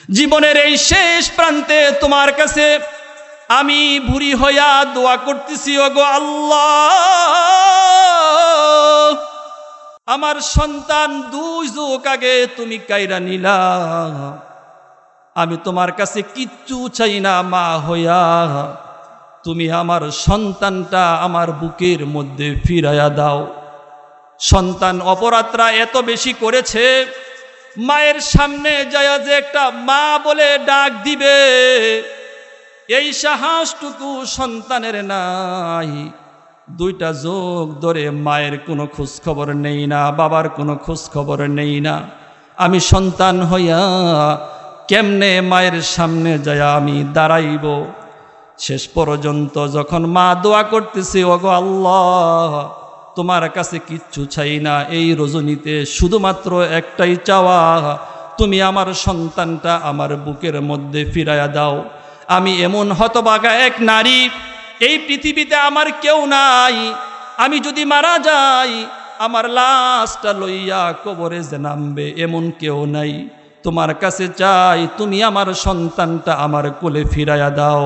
জীবনের এই শেষ প্রান্তে তোমার কাছে আমি ভুরি হইয়া দোয়া করতেছি, ওগো আল্লাহ, আমার সন্তান 2 যুগ আগে তুমি কাইরা নিলা, আমি তোমার কাছে কিচ্ছু চাই না মা হইয়া, তুমি আমার সন্তানটা আমার বুকের মধ্যে ফিরাইয়া দাও। সন্তান অপরাধরা এত বেশি করেছে, মায়ের সামনে যায় যে একটা মা বলে ডাক দিবে, এই সাহসটুকু সন্তানের নাই। 2টা যুগ ধরে মায়ের কোনো খোঁজ খবর নেই না, বাবার কোনো খোঁজ খবর নেই না। আমি সন্তান হইয়া কেমনে মায়ের সামনে যায় আমি দাঁড়াইব? শেষ পর্যন্ত যখন মা দোয়া করতেছে, ওগো আল্লাহ, তোমার কাছে কিচ্ছু চাই না, এই রজনীতে শুধুমাত্র একটাই চাওয়া, তুমি আমার সন্তানটা আমার বুকের মধ্যে ফিরাইয়া দাও। আমি এমন হতভাগা এক নারী, এই পৃথিবীতে আমার কেউ নাই, আমি যদি মারা যাই আমার লাশটা লইয়া কবরে যে নামবে এমন কেউ নাই। তোমার কাছে চাই তুমি আমার সন্তানটা আমার কোলে ফিরাইয়া দাও।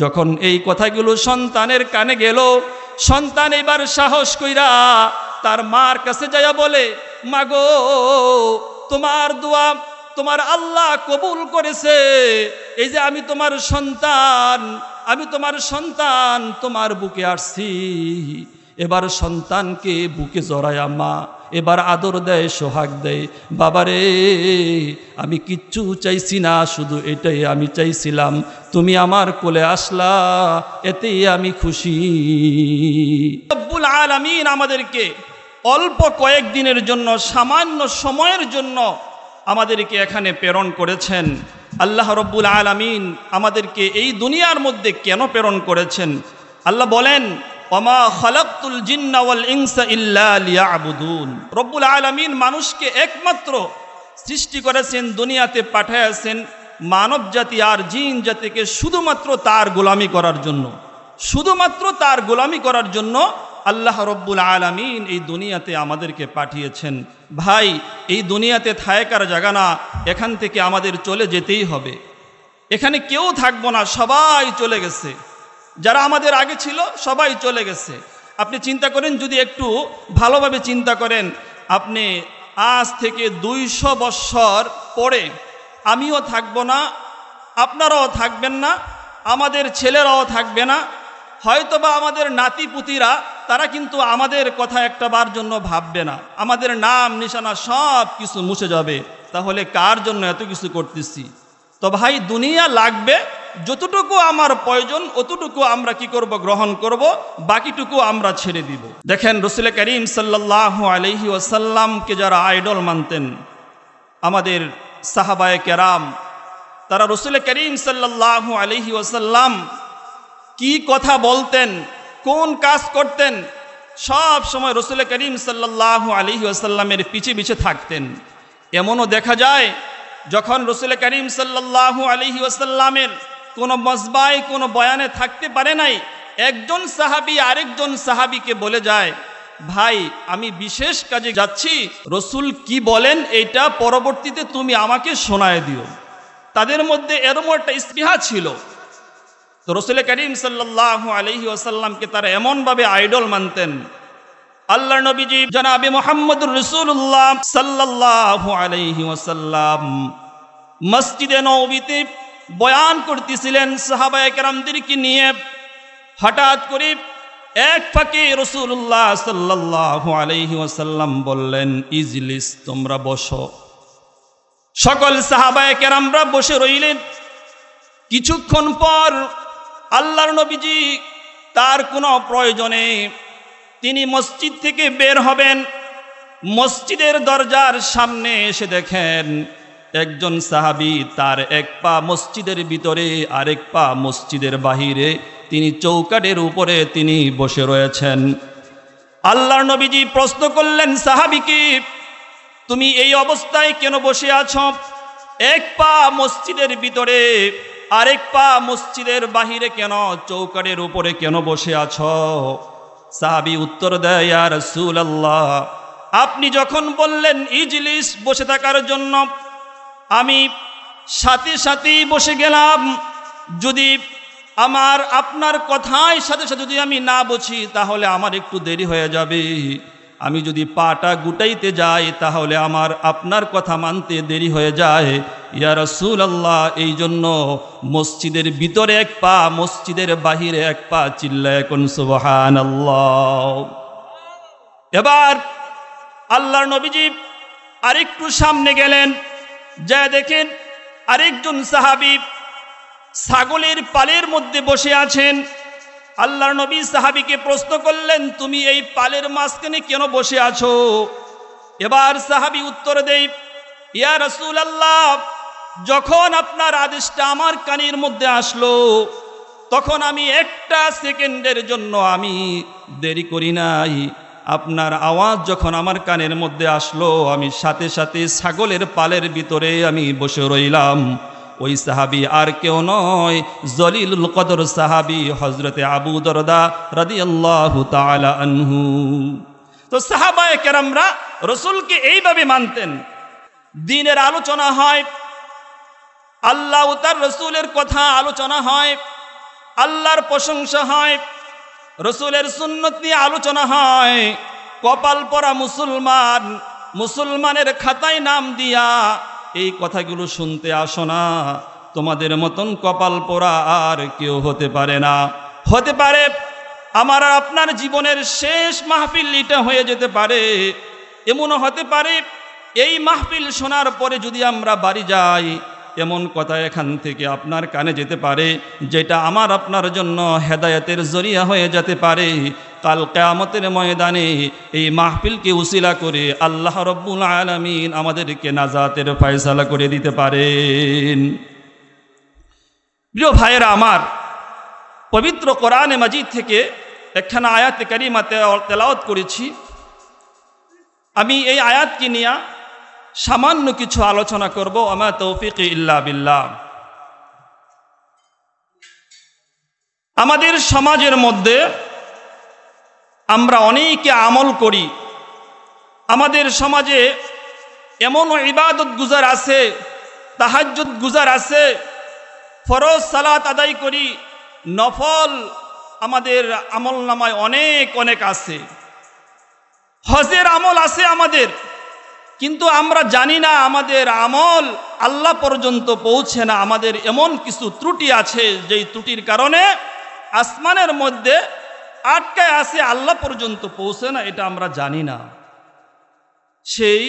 যখন এই কথাগুলো সন্তানের কানে গেল, সন্তান এবার সাহস কইরা তার মার কাছে যাইয়া বলে, মাগো, তোমার দোয়া তোমার আল্লাহ কবুল করেছে, এই যে আমি তোমার সন্তান তোমার বুকে আসছি। এবার সন্তানকে বুকে জড়ায়া মা এবার আদর দেয়, সোহাগ দেয়। বাবারে, আমি কিচ্ছু চাইছি না, শুধু এটাই আমি চাইছিলাম, তুমি আমার কোলে আসলা, এতেই আমি খুশি। রব্বুল আলামিন আমাদেরকে অল্প কয়েকদিনের জন্য, সামান্য সময়ের জন্য আমাদেরকে এখানে প্রেরণ করেছেন। আল্লাহ রব্বুল আলামিন আমাদেরকে এই দুনিয়ার মধ্যে কেন প্রেরণ করেছেন? আল্লাহ বলেন, ওমা খালাকতুল জিন্না ওয়াল ইনসা ইল্লা লিয়াবুদুন। রব্বুল আলামিন মানুষকে একমাত্র সৃষ্টি করেছেন, দুনিয়াতে পাঠিয়েছেন মানব জাতি আর জিন জাতিকে শুধুমাত্র তার গোলামি করার জন্য, শুধুমাত্র তার গোলামি করার জন্য আল্লাহ রব্বুল আলামিন এই দুনিয়াতে আমাদেরকে পাঠিয়েছেন। ভাই, এই দুনিয়াতে থাকার জায়গা না, এখান থেকে আমাদের চলে যেতেই হবে। এখানে কেউ থাকবো না, সবাই চলে গেছে। যারা আমাদের আগে ছিল সবাই চলে গেছে। আপনি চিন্তা করেন, যদি একটু ভালোভাবে চিন্তা করেন, আপনি আজ থেকে 200 বৎসর পরে আমিও থাকবো না, আপনারাও থাকবেন না, আমাদের ছেলেরাও থাকবে না, হয়তোবা আমাদের নাতিপুতিরা তারা কিন্তু আমাদের কথা একটা বার জন্য ভাববে না, আমাদের নাম নিশানা সব কিছু মুছে যাবে। তাহলে কার জন্য এত কিছু করতেছি? তো ভাই, দুনিয়া লাগবে, যতটুকু আমার প্রয়োজন অতটুকু আমরা কি করব? গ্রহণ করব, বাকিটুকু আমরা ছেড়ে দিব। দেখেন, রাসূল করিম সাল্লাল্লাহু আলাইহি ওয়াসাল্লামকে যারা আইডল মানতেন, আমাদের সাহাবায়ে কেরাম, তারা রাসূল করিম সাল্লাল্লাহু আলাইহি ওয়াসাল্লাম কি কথা বলতেন, কোন কাজ করতেন, সব সময় রাসূল করিম সাল্লাল্লাহু আলাইহি ওয়াসাল্লামের পিছে পিছে থাকতেন। এমনও দেখা যায়, যখন রাসূল করিম সাল্লাল্লাহু আলাইহি ওয়াসাল্লামের কোনো মজবায় কোনো বয়ানে থাকতে পারে নাই, একজন সাহাবী আরেকজন সাহাবীকে বলে যায়, ভাই, আমি বিশেষ কাজে যাচ্ছি, রাসূল কি বলেন এটা পরবর্তীতে তুমি আমাকে শোনায় দিও। তাদের মধ্যে এরকম একটা স্পৃহা ছিল। তো রাসূল করিম সাল্লাল্লাহু আলাইহি ওয়াসাল্লামকে তারা এমনভাবে আইডল মানতেন। আল্লাহর নবীজি জনাবে মুহাম্মদুর রাসূলুল্লাহ সাল্লাল্লাহু আলাইহি ওয়াসাল্লাম মসজিদে নববীতে বয়ান করতেছিলেন সাহাবায়ে কেরামদেরকে নিয়ে। হঠাৎ করে এক ফাঁকে রাসূলুল্লাহ সাল্লাল্লাহু আলাইহি ওয়াসাল্লাম বললেন, ইজলিস, তোমরা বসো। সকল সাহাবায়ে কেরামরা বসে রইলেন। কিছুক্ষণ পর আল্লাহর নবীজি তার কোনো প্রয়োজনে তিনি মসজিদ থেকে বের হবেন। মসজিদের দরজার সামনে এসে দেখেন একজন সাহাবী তার এক পা মসজিদের ভিতরে, আরেক পা মসজিদের বাহিরে, তিনি চৌকাঠের উপরে তিনি বসে রয়েছেন। আল্লাহর নবীজি প্রশ্ন করলেন সাহাবীকে, তুমি এই অবস্থায় কেন বসে আছো? এক পা মসজিদের ভিতরে, আরেক পা মসজিদের বাহিরে কেন, চৌকাঠের উপরে কেন বসে আছো? সাহাবী উত্তর দেয়, ইয়া রাসূলুল্লাহ, আপনি যখন বললেন ইজলিস, বসে থাকার জন্য, আমি সাথে সাথেই বসে গেলাম। যদি আমার আপনার কথায় সাথে সাথে যদি আমি না বসি তাহলে আমার একটু দেরি হয়ে যাবে। আমি যদি পাটা গুটাইতে যাই তাহলে আমার আপনার কথা মানতে দেরি হয়ে যায়। ইয়া রাসূলুল্লাহ, এই জন্য মসজিদের ভিতরে এক পা, মসজিদের বাহিরে এক পা, চিল্লায় কোন সুবহানাল্লাহ। এবার আল্লাহর নবীজি আরেকটু সামনে গেলেন, যা দেখেন আরেকজন সাহাবী ছাগলের পালের মধ্যে বসে আছেন। আল্লাহর নবী সাহাবীকে প্রশ্ন করলেন, তুমি এই পালের মাঝখানে কেন বসে আছো? এবার সাহাবী উত্তর দেয়, ইয়া রাসূলুল্লাহ, যখন আপনার আদেশটা আমার কানের মধ্যে আসলো তখন আমি একটা সেকেন্ডের জন্য আমি দেরি করি নাই। আপনার আওয়াজ যখন আমার কানের মধ্যে আসলো আমি সাথে সাথে ছাগলের পালের ভিতরে আমি বসে রইলাম। ওই সাহাবী আর কেউ নয়, জলিলুল কদর সাহাবী হযরতে আবু দরদা রাদিয়াল্লাহু তাআলা আনহু। তো সাহাবায়ে কেরামরা রাসূলকে এইভাবে মানতেন। দ্বীনের আলোচনা হয়, আল্লাহ ও তার রাসূলের কথা আলোচনা হয়, আল্লাহর প্রশংসা হয়, রাসূলের সুন্নত নিয়ে আলোচনা হয়। কপাল পরা মুসলমান, মুসলমানের খাতায় নাম দিয়া এই কথাগুলো শুনতে আসো না। তোমাদের মতন কপাল পোড়া আর কেউ হতে পারে না। হতে পারে আমার আর আপনার জীবনের শেষ মাহফিল এটা হয়ে যেতে পারে। এমনও হতে পারে এই মাহফিল শোনার পরে যদি আমরা বাড়ি যাই, এমন কথা এখান থেকে আপনার কানে যেতে পারে যেটা আমার আপনার জন্য হেদায়েতের জরিয়া হয়ে যেতে পারে। কাল কিয়ামতের ময়দানে এই মাহফিলকে উসিলা করে আল্লাহ রব্বুল আলামিন আমাদেরকে নাজাতের ফয়সালা করে দিতে পারেন। প্রিয় ভাইয়েরা আমার, পবিত্র কোরআনে মাজিদ থেকে একখানা আয়াতে কারিমা তেলাওয়াত করেছি। আমি এই আয়াতকে নিয়ে সামান্য কিছু আলোচনা করব। আমা তৌফিক ইল্লা বিল্লাহ। আমাদের সমাজের মধ্যে আমরা অনেকে আমল করি। আমাদের সমাজে এমন ইবাদত গুজার আছে, তাহাজ্জুদ গুজার আছে, ফরজ সালাত আদায় করি, নফল আমাদের আমল নামায় অনেক অনেক আছে, হজের আমল আছে আমাদের, কিন্তু আমরা জানি না আমাদের আমল আল্লাহ পর্যন্ত পৌঁছে না। আমাদের এমন কিছু ত্রুটি আছে যেই ত্রুটির কারণে আসমানের মধ্যে আটকায় আছে, আল্লাহ পর্যন্ত পৌঁছে না, এটা আমরা জানি না। সেই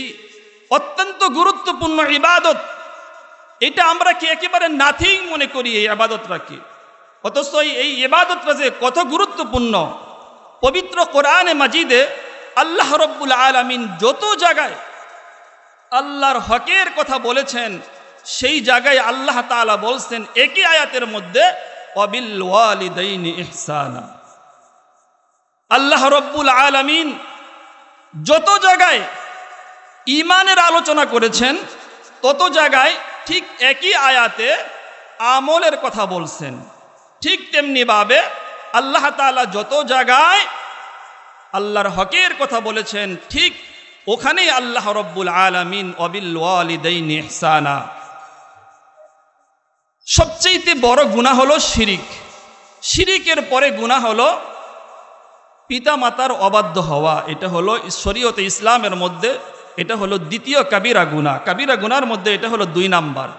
অত্যন্ত গুরুত্বপূর্ণ ইবাদত, এটা আমরা কি একেবারে নাথিং মনে করি এই ইবাদতটাকে, অথচ এই ইবাদতটা যে কত গুরুত্বপূর্ণ। পবিত্র কোরআনে মাজিদে আল্লাহ রব্বুল আলামিন যত জায়গায় আল্লাহর হকের কথা বলেছেন সেই জায়গায় আল্লাহ তাআলা বলছেন একই আয়াতের মধ্যে ওয়াবিল ওয়ালিদাইনি ইহসানা। আল্লাহ রব্বুল আলামিন যত জায়গায় ঈমানের আলোচনা করেছেন তত জায়গায় ঠিক একই আয়াতে আমলের কথা বলছেন। ঠিক তেমনি ভাবে আল্লাহ তাআলা যত জায়গায় আল্লাহর হকের কথা বলেছেন ঠিক ওখানেই আল্লাহ রব্বুল আলামিন ওয়াবিল ওয়ালিদাইনি ইহসানা। সবচেয়ে বড় গুনাহ হলো শিরিক। শিরিকের পরে গুনাহ হলো পিতামাতার অবাধ্য হওয়া। এটা হলো শরীয়তে ইসলামের মধ্যে এটা হলো দ্বিতীয় কাবিরা গুনাহ। কাবিরা গুনার মধ্যে এটা হলো 2 নাম্বার।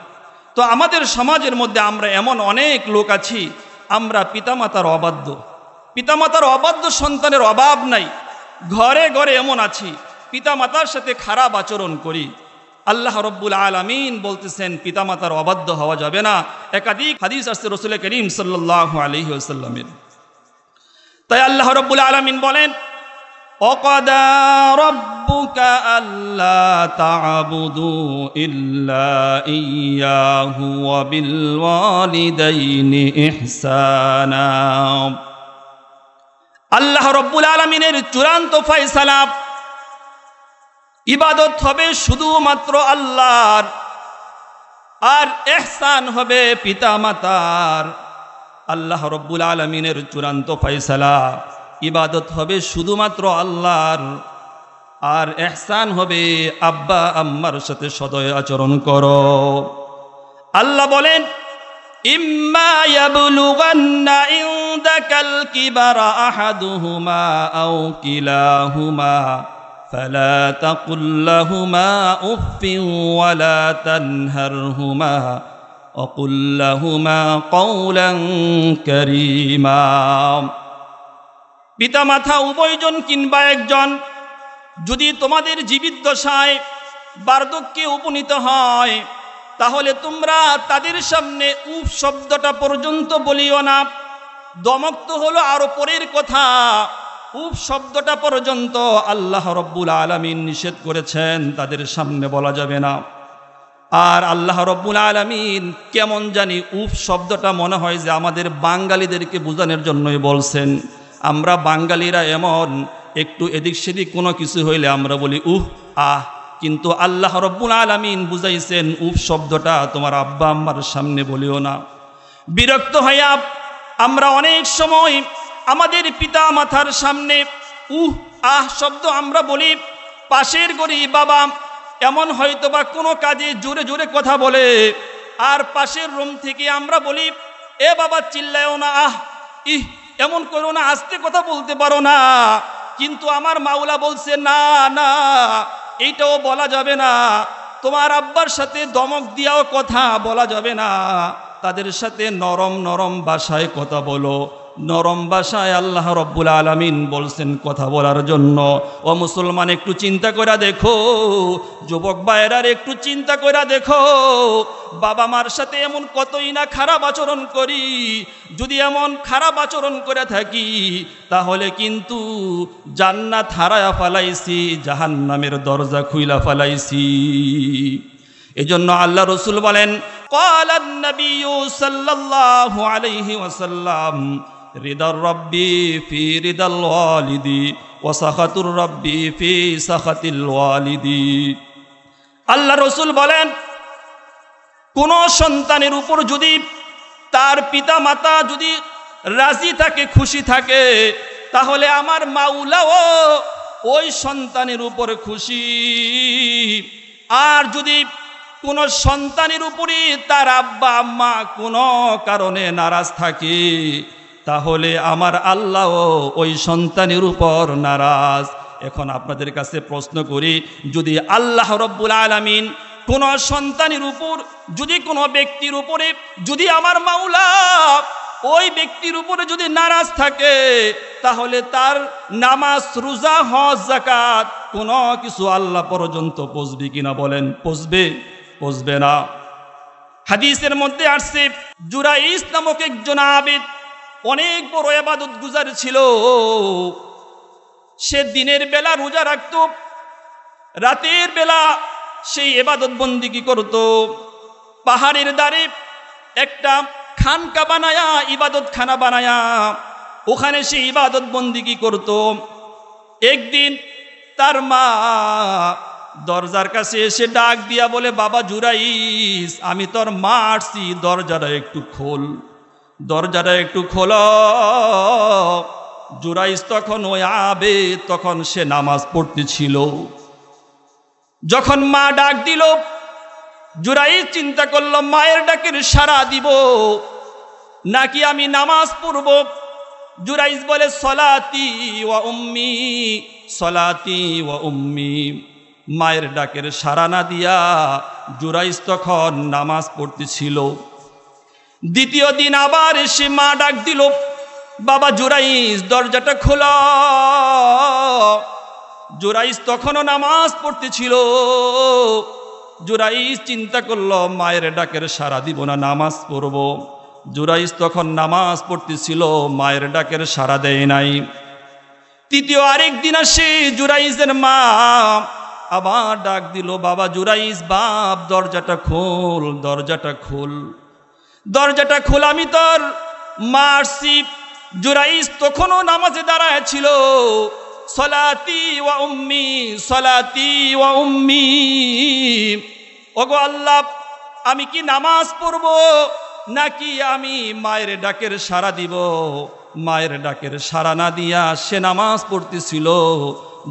তো আমাদের সমাজের মধ্যে আমরা এমন অনেক লোক আছি আমরা পিতামাতার অবাধ্য। পিতামাতার অবাধ্য সন্তানের অভাব নাই, ঘরে ঘরে এমন আছি পিতামাতার সাথে খারাপ আচরণ করি। আল্লাহ রব্বুল আলামিন বলতেছেন পিতামাতার অবাধ্য হওয়া যাবে না। একাধিক হাদিস আসছে রাসূল করিম সাল্লাল্লাহু আলাইহি ওয়াসাল্লামের। তাই আল্লাহ রব্বুল আলামিন বলেন ওয়াকাদা রাব্বুকা আল্লা তা'বুদু ইল্লা ইয়্যাহু ওয়া বিল ওয়ালিদাইনি ইহসানা। আল্লাহ রব্বুল আলামিনের চূড়ান্ত ফয়সালা ইবাদত হবে শুধুমাত্র আল্লাহর, আর ইহসান হবে পিতামাতার। আল্লাহ রব্বুল আলামিনের চূড়ান্ত ফয়সালা ইবাদত হবে শুধুমাত্র আল্লাহর, আর ইহসান হবে আব্বা আম্মার সাথে সদয় আচরণ করো। আল্লাহ বলেন, ইম্মা ইয়াবলুগান্না ইনদাকাল কিবারা আহাদুহুমা আও কিলাহুমা ফালা তাকুল লাহুমা উফফিন ওয়ালা তানহারহুমা ওয়াকুল লাহুমা কওলান কারীমা। পিতামাতা উভয়জন কিংবা একজন যদি তোমাদের জীবিদ্দশায় বার্ধক্যে উপনীত হয়, তাহলে তোমরা তাদের সামনে উফ শব্দটা পর্যন্ত বলিও না। দমক তো হলো আরো পরের কথা, উফ শব্দটা পর্যন্ত আল্লাহ রব্বুল আলামিন নিষেধ করেছেন, তাদের সামনে বলা যাবে না। আর আল্লাহ রব্বুল আলামিন কেমন জানি উফ শব্দটা মনে হয় যে আমাদের বাঙালিদেরকে বোঝানোর জন্যই বলছেন। আমরা বাঙালিরা এমন, একটু এদিক সেদিক কোনো কিছু হইলে আমরা বলি উহ আহ, কিন্তু আল্লাহ রব্বুল আলামিন বুঝাইছেন উফ শব্দটা তোমার আব্বা আম্মার সামনে বলিও না। বিরক্ত হইয়া আমরা অনেক সময় আমাদের পিতা মাতার সামনে উহ আহ শব্দ আমরা বলি। পাশের গরিব বাবা এমন হয়তো বা কোনো কাজে জোরে জোরে কথা বলে, আর পাশের রুম থেকে আমরা বলি, এ বাবা চিল্লায়ও না, আহ ইহ এমন করো না, আস্তে কথা বলতে পারো না। কিন্তু আমার মাওলা বলছে না না, এইটাও বলা যাবে না। তোমার আব্বার সাথে দমক দিয়াও কথা বলা যাবে না, তাদের সাথে নরম নরম ভাষায় কথা বলো। নরম ভাষায় আল্লাহ রব্বুল আলামিন বলছেন কথা বলার জন্য। ও মুসলমান, একটু চিন্তা করে দেখো, যুবক ভাইয়েরার একটু চিন্তা করে দেখো, বাবা মার সাথে এমন কতই না খারাপ আচরণ করি। যদি এমন খারাপ আচরণ করে থাকি, তাহলে কিন্তু জান্নাত হারায়া ফালাইছি, জাহান্নামের দরজা খুইলা ফালাইছি। এজন্য আল্লাহ রসুল বলেন, ক্বালান নাবিয়্যু সাল্লাল্লাহু আলাইহি ওয়াসাল্লাম, রিদার রব্বি ফি রিদাল ওয়ালিদি ওয়া সাখাতুর রব্বি ফি সাখাতিল ওয়ালিদি। আল্লাহ রসুল বলেন, কোন সন্তানের উপর যদি তার পিতা মাতা যদি রাজি থাকে, খুশি থাকে, তাহলে আমার মাওলাও ওই সন্তানের উপর খুশি। আর যদি কোন সন্তানের উপরে তার আব্বা আম্মা কোনো কারণে নারাজ থাকে, তাহলে আমার আল্লাহ ওই সন্তানের উপর নারাজ। এখন আপনাদের কাছে প্রশ্ন করি, যদি আল্লাহ রব্বুল আলামিন কোন সন্তানের উপর, যদি কোনো ব্যক্তির উপরে, যদি আমার মাওলা ওই ব্যক্তির উপরে যদি নারাজ থাকে, তাহলে তার নামাজ, রোজা, হজ, যাকাত কোনো কিছু আল্লাহ পর্যন্ত পৌঁছবে কিনা বলেন? পৌঁছবে না। হাদিসের মধ্যে আসছে, জুরাইস নামক একজন আবেদ, অনেক বড় ইবাদত গুজার ছিল। সে দিনের বেলা রোজা রাখত, রাতের বেলা সেই ইবাদত বন্দিগি করত। পাহাড়ের ধারে একটা খানকা বানায়া, ইবাদত খানা বানায়া, ওখানে সে ইবাদত বন্দিগি করত। একদিন তার মা দরজার কাছে এসে ডাক দিয়া বলে, বাবা জুরাইস, আমি তোর মা আসছি, দরজাটা একটু খোল, দরজাটা একটু খোল। জুরাইস তখন ওই আবে, তখন সে নামাজ পড়তেছিল। যখন মা ডাক দিল, জুরাইস চিন্তা করল, মায়ের ডাকের সাড়া দিব নাকি আমি নামাজ পড়ব। জুরাইস বলে, সলাতি ওয়া উম্মি, সলাতি ওয়া উম্মি। মায়ের ডাকের সাড়া না দিয়া জুরাইস তখন নামাজ পড়তেছিল। দ্বিতীয় দিন আবার এসে মা ডাক দিল, বাবা জুরাইস, দরজাটা খোলা। জুরাইস তখনও নামাজ পড়তেছিল। জুরাইস চিন্তা করলো, মায়ের ডাকের সাড়া দিব না, নামাজ পড়ব। জুরাইস তখন নামাজ পড়তেছিল, মায়ের ডাকের সাড়া দেয় নাই। তৃতীয় আরেক দিন আসে, জুরাইসের মা আবার ডাক দিল, বাবা জুরাইস, বাপ দরজাটা খোল, দরজাটা খোল, দরজাটা খোল, আমি তোর মা আসছি। জুরাইস তখনও নামাজে দাঁড়ায় ছিল। সলাতি ওয়া উম্মি, সলাতি ওয়া উম্মি। ওগো আল্লাহ, আমি কি নামাজ পড়ব নাকি আমি মায়ের ডাকের সাড়া দিব? মায়ের ডাকের সাড়া না দিয়া সে নামাজ পড়তেছিল।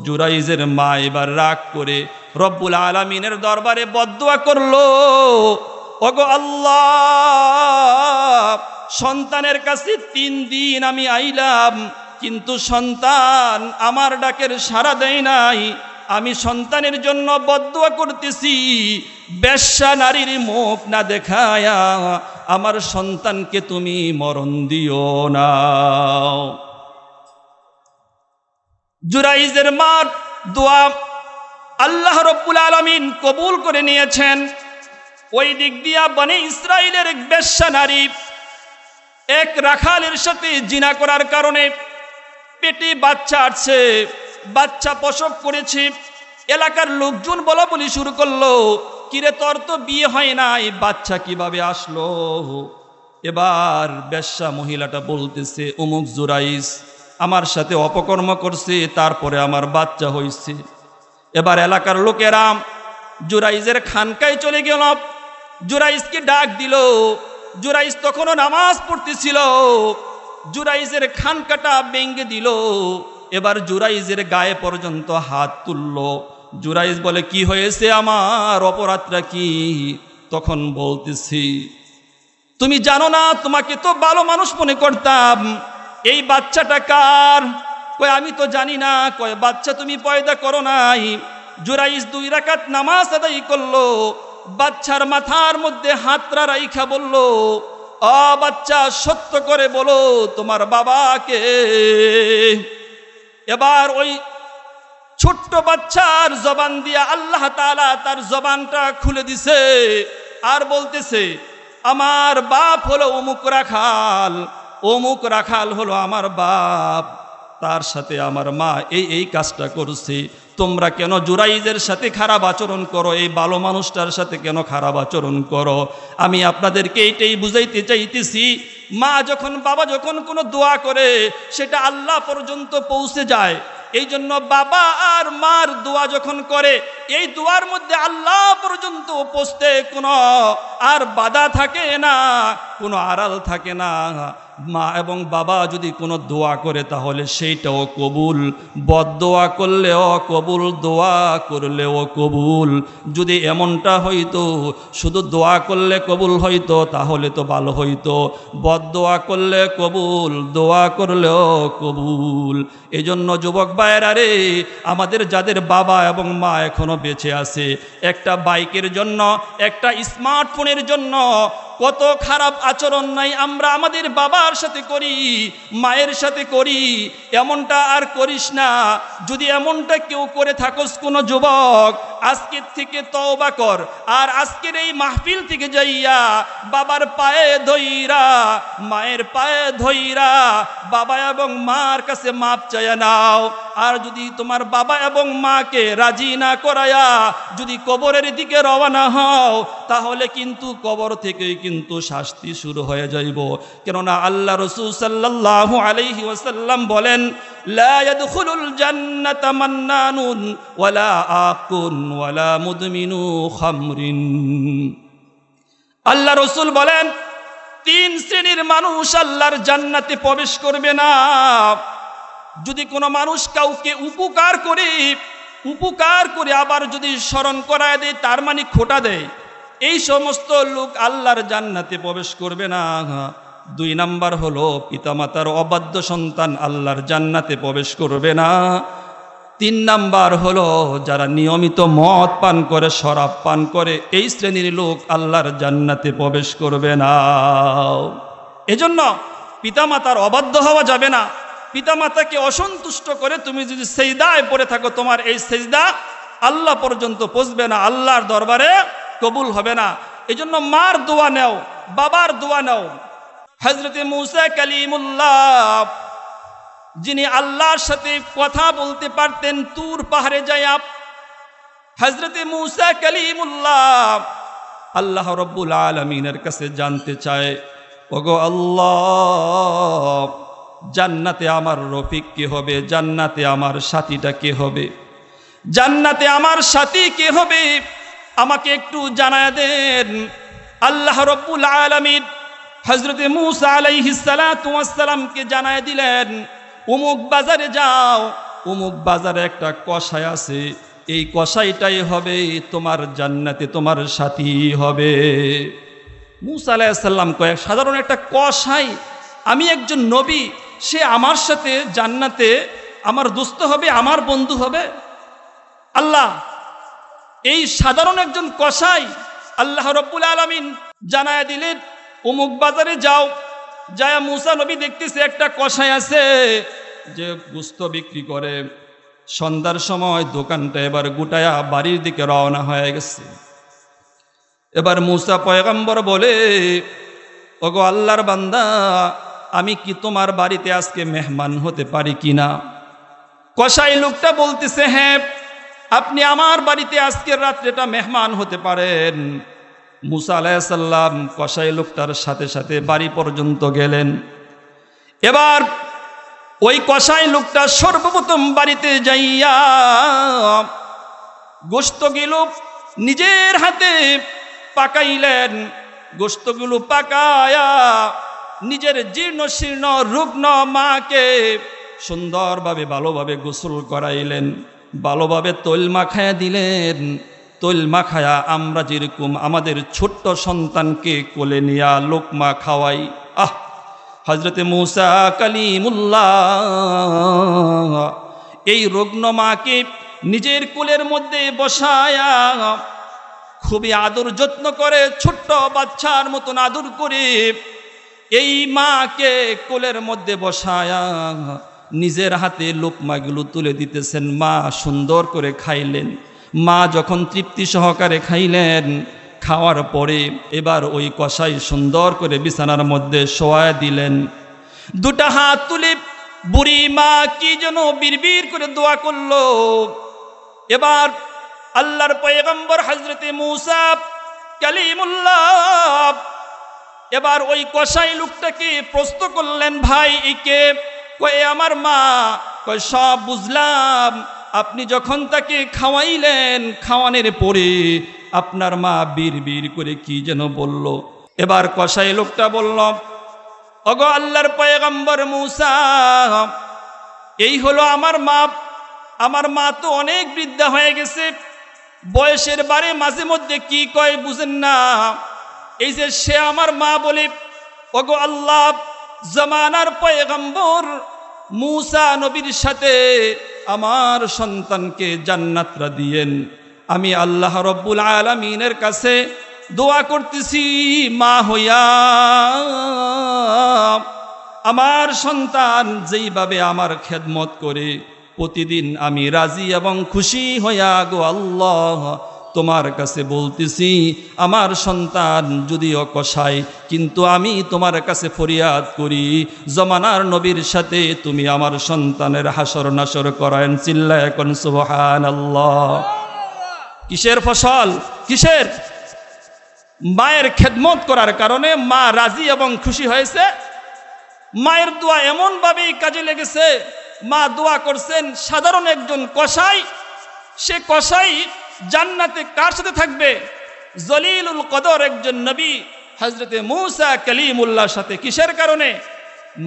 জুরাইজের মা এবার রাগ করে রব্বুল আলামিনের দরবারে বদদুয়া করলো, ওগো আল্লাহ, সন্তানের কাছে 3 দিন আমি আইলাম, কিন্তু সন্তান আমার ডাকের সাড়া দেয় নাই। আমি সন্তানের জন্য বদদুয়া করতেছি, বেশ্যা নারীর মুখ না দেখায়া আমার সন্তানকে তুমি মরণ দিও না। জুরাইজের মার দোয়া আল্লাহ রাব্বুল আলামিন কবুল করে নিয়েছেন। ওই দিক দিয়া বনে ইসরাইলের এক বেশ্যা নারী এক রাখালের সাথে জিনা করার কারণে পেটে বাচ্চা আসছে, বাচ্চা প্রসব করেছে। এলাকার লোকজন বলা বলি শুরু করলো, কিরে তোর তো বিয়ে হয় নাই, বাচ্চা কিভাবে আসলো? এবার বেশ্যা মহিলাটা বলতেছে, অমুক জুরাইজ আমার সাথে অপকর্ম করছে, তারপরে আমার বাচ্চা হয়েছে। এবার এলাকার লোকেরা জুরাইজের খানকায় চলে গেল, জুরাইজকে ডাক দিল। জুরাইজ তখনও নামাজ পড়তেছিল, জুরাইজের খানকাটা ভেঙে দিল। এবার জুরাইজের গায়ে পর্যন্ত হাত তুলল। জুরাইজ বলে, কি হয়েছে, আমার অপরাধটা কি? তখন বলতেছি, তুমি জানো না, তোমাকে তো ভালো মানুষ মনে করতাম, এই বাচ্চাটা কার? কয় আমি তো জানি না। কয় বাচ্চা তুমি পয়দা করো নাই। জুরাইজ 2 রাকাত নামাজ আদায় করলো, বাচ্চার মাথার মধ্যে হাতরা রাইখা বলল, ও বাচ্চা সত্য করে বলো তোমার বাবাকে। এবার ওই ছোট্ট বাচ্চার জবান দিয়া আল্লাহ তাআলা তার জবানটা খুলে দিছে, আর বলতেছে, আমার বাপ হলো অমুক রাখাল, অমুক রাখাল হলো আমার বাপ, তার সাথে আমার মা এই কাজটা করছে। তোমরা কেন জুরাইজের সাথে খারাপ আচরণ করো, এই ভালো মানুষটার সাথে কেন খারাপ আচরণ করো? আমি আপনাদেরকে এইটাই বুঝাইতে চাইতেছি, মা যখন বাবা যখন কোনো দোয়া করে সেটা আল্লাহ পর্যন্ত পৌঁছে যায়। এই জন্য বাবা আর মার দোয়া যখন করে, এই দোয়ার মধ্যে আল্লাহ পর্যন্ত পৌঁছতে কোনো আর বাধা থাকে না, কোনো আড়াল থাকে না। মা এবং বাবা যদি কোনো দোয়া করে তাহলে সেইটাও কবুল, বদদোয়া করলেও কবুল, দোয়া করলেও কবুল। যদি এমনটা হইতো শুধু দোয়া করলে কবুল হইতো তাহলে তো ভালো হইতো, বদদোয়া করলে কবুল, দোয়া করলেও কবুল। এজন্য যুবক ভাইয়েরা রে, আমাদের যাদের বাবা এবং মা এখনো বেঁচে আছে, একটা বাইকের জন্য, একটা স্মার্টফোনের জন্য কত খারাপ আচরণ নাই আমরা আমাদের বাবার সাথে করি, মায়ের সাথে করি। এমনটা আর করিস না। যদি এমনটা কেউ করে থাকস কোনো যুবক, আজকের থেকে তওবা কর, আর আজকের এই মাহফিল থেকে যাইয়া বাবার পায়ে ধইরা, মায়ের পায়ে ধইরা বাবা এবং মার কাছে মাপ চাইয়া নাও। আর যদি তোমার বাবা এবং মাকে রাজি না করায়া যদি কবরের দিকে রওনা হও, তাহলে কিন্তু কবর থেকেই কিন্তু শাস্তি শুরু হয়ে যাইব। কেননা আল্লাহ রাসূল সাল্লাল্লাহু আলাইহি ওয়াসাল্লাম বলেন, লা ইয়াদখুলুল জান্নাতা মান্নানুন ওয়ালা আকুন ওয়ালা মুদমিনু খামরিন। আল্লাহ রাসূল বলেন, 3 শ্রেণীর মানুষ আল্লাহর জান্নাতে প্রবেশ করবে না। যদি কোনো মানুষ কাউকে উপকার করে আবার যদি স্মরণ করায় দেয়, তার মানে খোটা দেয়, এই সমস্ত লোক আল্লাহর জান্নাতে প্রবেশ করবে না। 2 নাম্বার হলো পিতামাতার অবাধ্য সন্তান আল্লাহর জান্নাতে প্রবেশ করবে না। 3 নাম্বার হলো যারা নিয়মিত মদ পান করে, শরাব পান করে, এই শ্রেণীর লোক আল্লাহর জান্নাতে প্রবেশ করবে না। এজন্য পিতামাতার অবাধ্য হওয়া যাবে না। পিতামাতাকে অসন্তুষ্ট করে তুমি যদি সেজদায় পড়ে থাকো, তোমার এই সেজদা আল্লাহ পর্যন্ত পৌঁছবে না, আল্লাহর দরবারে কবুল হবে না। এজন্য মার দোয়া নাও, বাবার দোয়া নাও। হযরতে মূসা কালিমুল্লাহ, যিনি আল্লাহর সাথে কথা বলতে পারতেন, তুর পাহাড়ে যায়া হযরতে মূসা কালিমুল্লাহ আল্লাহ রাব্বুল আলামিনের কাছে জানতে চায়, ওগো আল্লাহ, জান্নাতে আমার রফিক কে হবে? জান্নাতে আমার সাথীটা কে হবে? জান্নাতে আমার সাথী কে হবে? আমাকে একটু জানায় দেন। আল্লাহ রাব্বুল আলামিন হযরতে মূসা আলাইহিস সালাতু ওয়াস সালামকে জানায় দিলেন, অমুক বাজারে যাও, অমুক বাজারে একটা কসাই আছে, এই কসাইটাই হবে তোমার জান্নাতে তোমার সাথী হবে। মুসা আলাইহিস সালাম কয় সাধারণ একটা কসাই, আমি একজন নবী, সে আমার সাথে জান্নাতে আমার দোস্ত হবে, আমার বন্ধু হবে? আল্লাহ, এই সাধারণ একজন কসাই আল্লাহ রাব্বুল আলামিন জানায়া দিলেন, অমুক বাজারে যাও, যায় মুসা নবী দেখতেছে একটা কসাই আছে যে গোস্ত বিক্রি করে। সন্ধ্যার সময় দোকানটা এবার গুটায়া বাড়ির দিকে রওনা হয়ে গেছে। এবার মুসা পয়গম্বর বলে, ওগো আল্লাহর বান্দা, আমি কি তোমার বাড়িতে আজকে মেহমান হতে পারি কিনা? কসাই লোকটা বলতেছে, হ্যাঁ, আপনি আমার বাড়িতে আজকের রাত্রেটা মেহমান হতে পারেন। মুসা আলাইহিস সালাম কসাই লোকটার সাথে সাথে বাড়ি পর্যন্ত গেলেন। এবার ওই কসাই লোকটা সর্বপ্রথম বাড়িতে যাইয়া গোশতগুলো নিজের হাতে পাকাইলেন। গোশতগুলো পাকায়া নিজের জীর্ণ শীর্ণ রুগ্ন মাকে সুন্দরভাবে ভালোভাবে গোসল করাইলেন, ভালোভাবে তৈল মাখায়া দিলেন। তৈল মাখায়া আমরা যেরকম আমাদের ছোট্ট সন্তানকে কোলে নিয়া লোকমা খাওয়াই, হজরতে মুসা কালিমুল্লাহ এই রুগ্ন মাকে নিজের কোলের মধ্যে বসায়া খুবই আদর যত্ন করে, ছোট্ট বাচ্চার মতন আদর করে এই মাকে কোলের মধ্যে বসায়া নিজের হাতে লোকমাগুলো তুলে দিতেছেন। মা সুন্দর করে খাইলেন। মা যখন তৃপ্তি সহকারে খাইলেন, খাওয়ার পরে এবার ওই কসাই সুন্দর করে বিছানার মধ্যে শোয়া দিলেন। দুটা হাত তুলে বুড়ি মা কি যেন বিড়বিড় করে দোয়া করলো। এবার আল্লাহর পয়গম্বর হযরতে মুসা কালিমুল্লাহ এবার ওই কসাই লোকটাকে প্রশ্ন করলেন, ভাই একে? কয়ে আমার মা। কয় সব বুঝলাম, আপনি যখন তাকে খাওয়াইলেন, খাওয়ানোর পরে আপনার মা বিড়বিড় করে কি যেন বলল। এবার কসাই লোকটা বলল, ওগো আল্লাহর পয়গম্বর মুসা, এই হলো আমার মা। আমার মা তো অনেক বৃদ্ধা হয়ে গেছে, বয়সের বারে মাঝে মধ্যে কি কয় বুঝেন না। এই যে সে আমার মা বলে, ওগো আল্লাহ, জামানার পয়গম্বর মুসা নবীর সাথে আমার সন্তানকে জান্নাতরা দিয়েন। আমি আল্লাহ রব্বুল আলামিনের কাছে দোয়া করতেছি, মা হইয়া আমার সন্তান যেইভাবে আমার খেদমত করে প্রতিদিন আমি রাজি এবং খুশি হইয়া গো আল্লাহ তোমার কাছে বলতেছি, আমার সন্তান যদিও কসাই, কিন্তু আমি তোমার কাছে ফরিয়াদ করি, জমানার নবীর সাথে তুমি আমার সন্তানের হাসর নাসর করায়েন। চিল্লায় এখন সুবহানাল্লাহ। কিসের ফসল? কিসের? মায়ের খেদমত করার কারণে মা রাজি এবং খুশি হয়েছে। মায়ের দোয়া এমনভাবেই কাজে লেগেছে, মা দোয়া করছেন। সাধারণ একজন কসাই, সে কসাই জান্নাতে কার সাথে থাকবে? জলিলুল কদর একজন নবী হযরতে মুসা কালিমুল্লাহর সাথে। কিসের কারণে?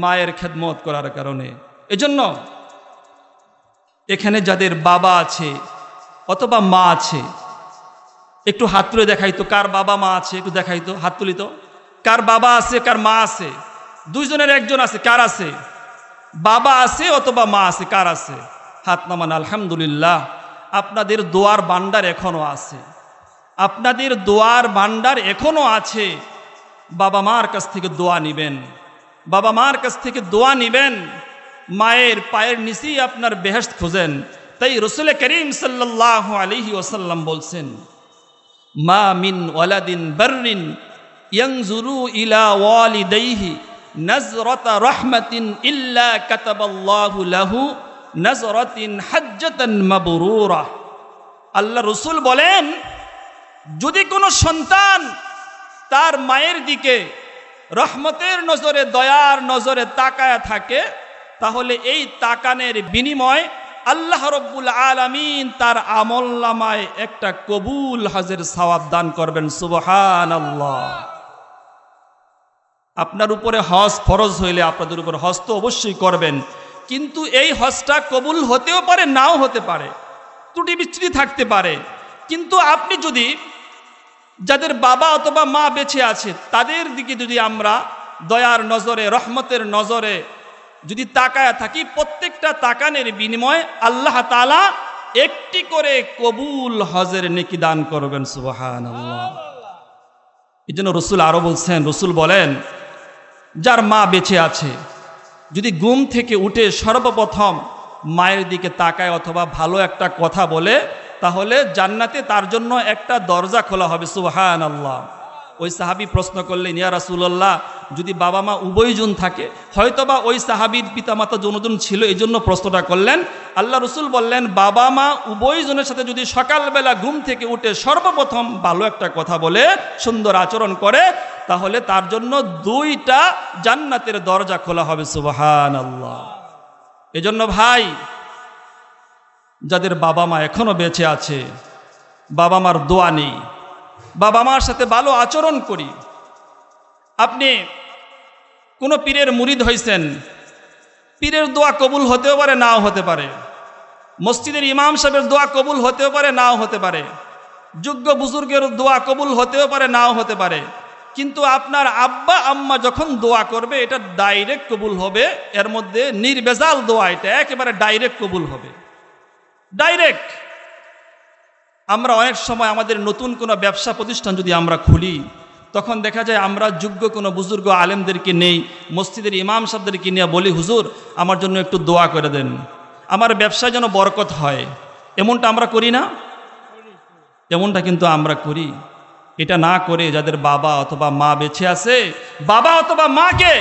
মায়ের খেদমত করার কারণে। এজন্য এখানে যাদের বাবা আছে অথবা মা আছে, একটু হাত তুলে দেখাইতো কার বাবা মা আছে, একটু দেখাইতো, হাত তুলিত। কার বাবা আছে, কার মা আছে? দুইজনের একজন আছে। কার আছে? বাবা আছে অথবা মা আছে। কার আছে? হাত নামান। আলহামদুলিল্লাহ, আপনাদের দোয়ার ভান্ডার এখনো আছে, আপনাদের দোয়ার ভান্ডার এখনো আছে। বাবা মার কাছ থেকে দোয়া নিবেন, বাবা মার কাছ থেকে দোয়া নিবেন। মায়ের পায়ের নিচেই আপনার বেহেশত খোঁজেন। তাই রাসূল করিম সাল্লাল্লাহু আলাইহি ওয়াসাল্লাম বলছেন, মা মিন ওয়ালাদিন বাররিন ইয়ানজুরু ইলা ওয়ালিদাইহি নাজরাতা রাহমাতিন ইল্লা কাতাবাল্লাহু লাহু নাজরাতিন হাজ্জাতান মাবরুরা। আল্লাহ রসুল বলেন, যদি কোনো সন্তান তার মায়ের দিকে রহমতের নজরে, দয়ার নজরে তাকায়া থাকে, তাহলে এই তাকানের বিনিময় আল্লাহ রব্বুল আলামিন তার আমলনামায় একটা কবুল হজের সওয়াব দান করবেন। সুবহানাল্লাহ। আপনার উপরে হজ ফরজ হইলে আপনাদের উপর হজ তো অবশ্যই করবেন, কিন্তু এই হজটা কবুল হতেও পারে, নাও হতে পারে, ত্রুটি বিচ্যুতি থাকতে পারে। কিন্তু আপনি যদি যাদের বাবা অথবা মা বেঁচে আছে তাদের দিকে যদি আমরা দয়ার নজরে, রহমতের নজরে যদি তাকায় থাকি, প্রত্যেকটা তাকানের বিনিময়ে আল্লাহ তাআলা একটি করে কবুল হজের নেকি দান করবেন। সুবহানাল্লাহ। এই জন্য রসুল আরো বলছেন, রসুল বলেন যার মা বেঁচে আছে যদি ঘুম থেকে উঠে সর্বপ্রথম মায়ের দিকে তাকায় অথবা ভালো একটা কথা বলে, তাহলে জান্নাতে তার জন্য একটা দরজা খোলা হবে। সুবহানাল্লাহ। ওই সাহাবী প্রশ্ন করলেন, ইয়া রাসূলুল্লাহ, যদি বাবা মা উভয়জন থাকে, হয়তোবা ওই সাহাবীর পিতামাতা যৌনজন ছিল, এই জন্য প্রশ্নটা করলেন। আল্লাহ রসুল বললেন, বাবা মা উভয়জনের সাথে যদি সকালবেলা ঘুম থেকে উঠে সর্বপ্রথম ভালো একটা কথা বলে, সুন্দর আচরণ করে, তাহলে তার জন্য 2টা জান্নাতের দরজা খোলা হবে। সুবহানাল্লাহ। এজন্য ভাই, যাদের বাবা মা এখনো বেঁচে আছে, বাবা মার দোয়া নেই, বাবা মার সাথে ভালো আচরণ করি। আপনি কোনো পীরের মুরিদ হয়েছেন, পীরের দোয়া কবুল হতেও পারে, নাও হতে পারে। মসজিদের ইমাম সাহেবের দোয়া কবুল হতেও পারে, নাও হতে পারে। যোগ্য বুজুর্গের দোয়া কবুল হতেও পারে, নাও হতে পারে। কিন্তু আপনার আব্বা আম্মা যখন দোয়া করবে, এটা ডাইরেক্ট কবুল হবে। এর মধ্যে নির্ভেজাল দোয়া, এটা একেবারে ডাইরেক্ট কবুল হবে, ডাইরেক্ট। আমরা অনেক সময় আমাদের নতুন কোনো ব্যবসা প্রতিষ্ঠান যদি আমরা খুলি, তখন দেখা যায় আমরা যোগ্য কোনো বুজুর্গ আলেমদেরকে নেই, মসজিদের ইমাম সাহেবদেরকে নিয়ে বলি, হুজুর আমার জন্য একটু দোয়া করে দেন, আমার ব্যবসায় যেন বরকত হয়। এমনটা আমরা করি না? এমনটা কিন্তু আমরা করি। এটা না করে যাদের বাবা অথবা মা বেঁচে আছে, বাবা অথবা মাকে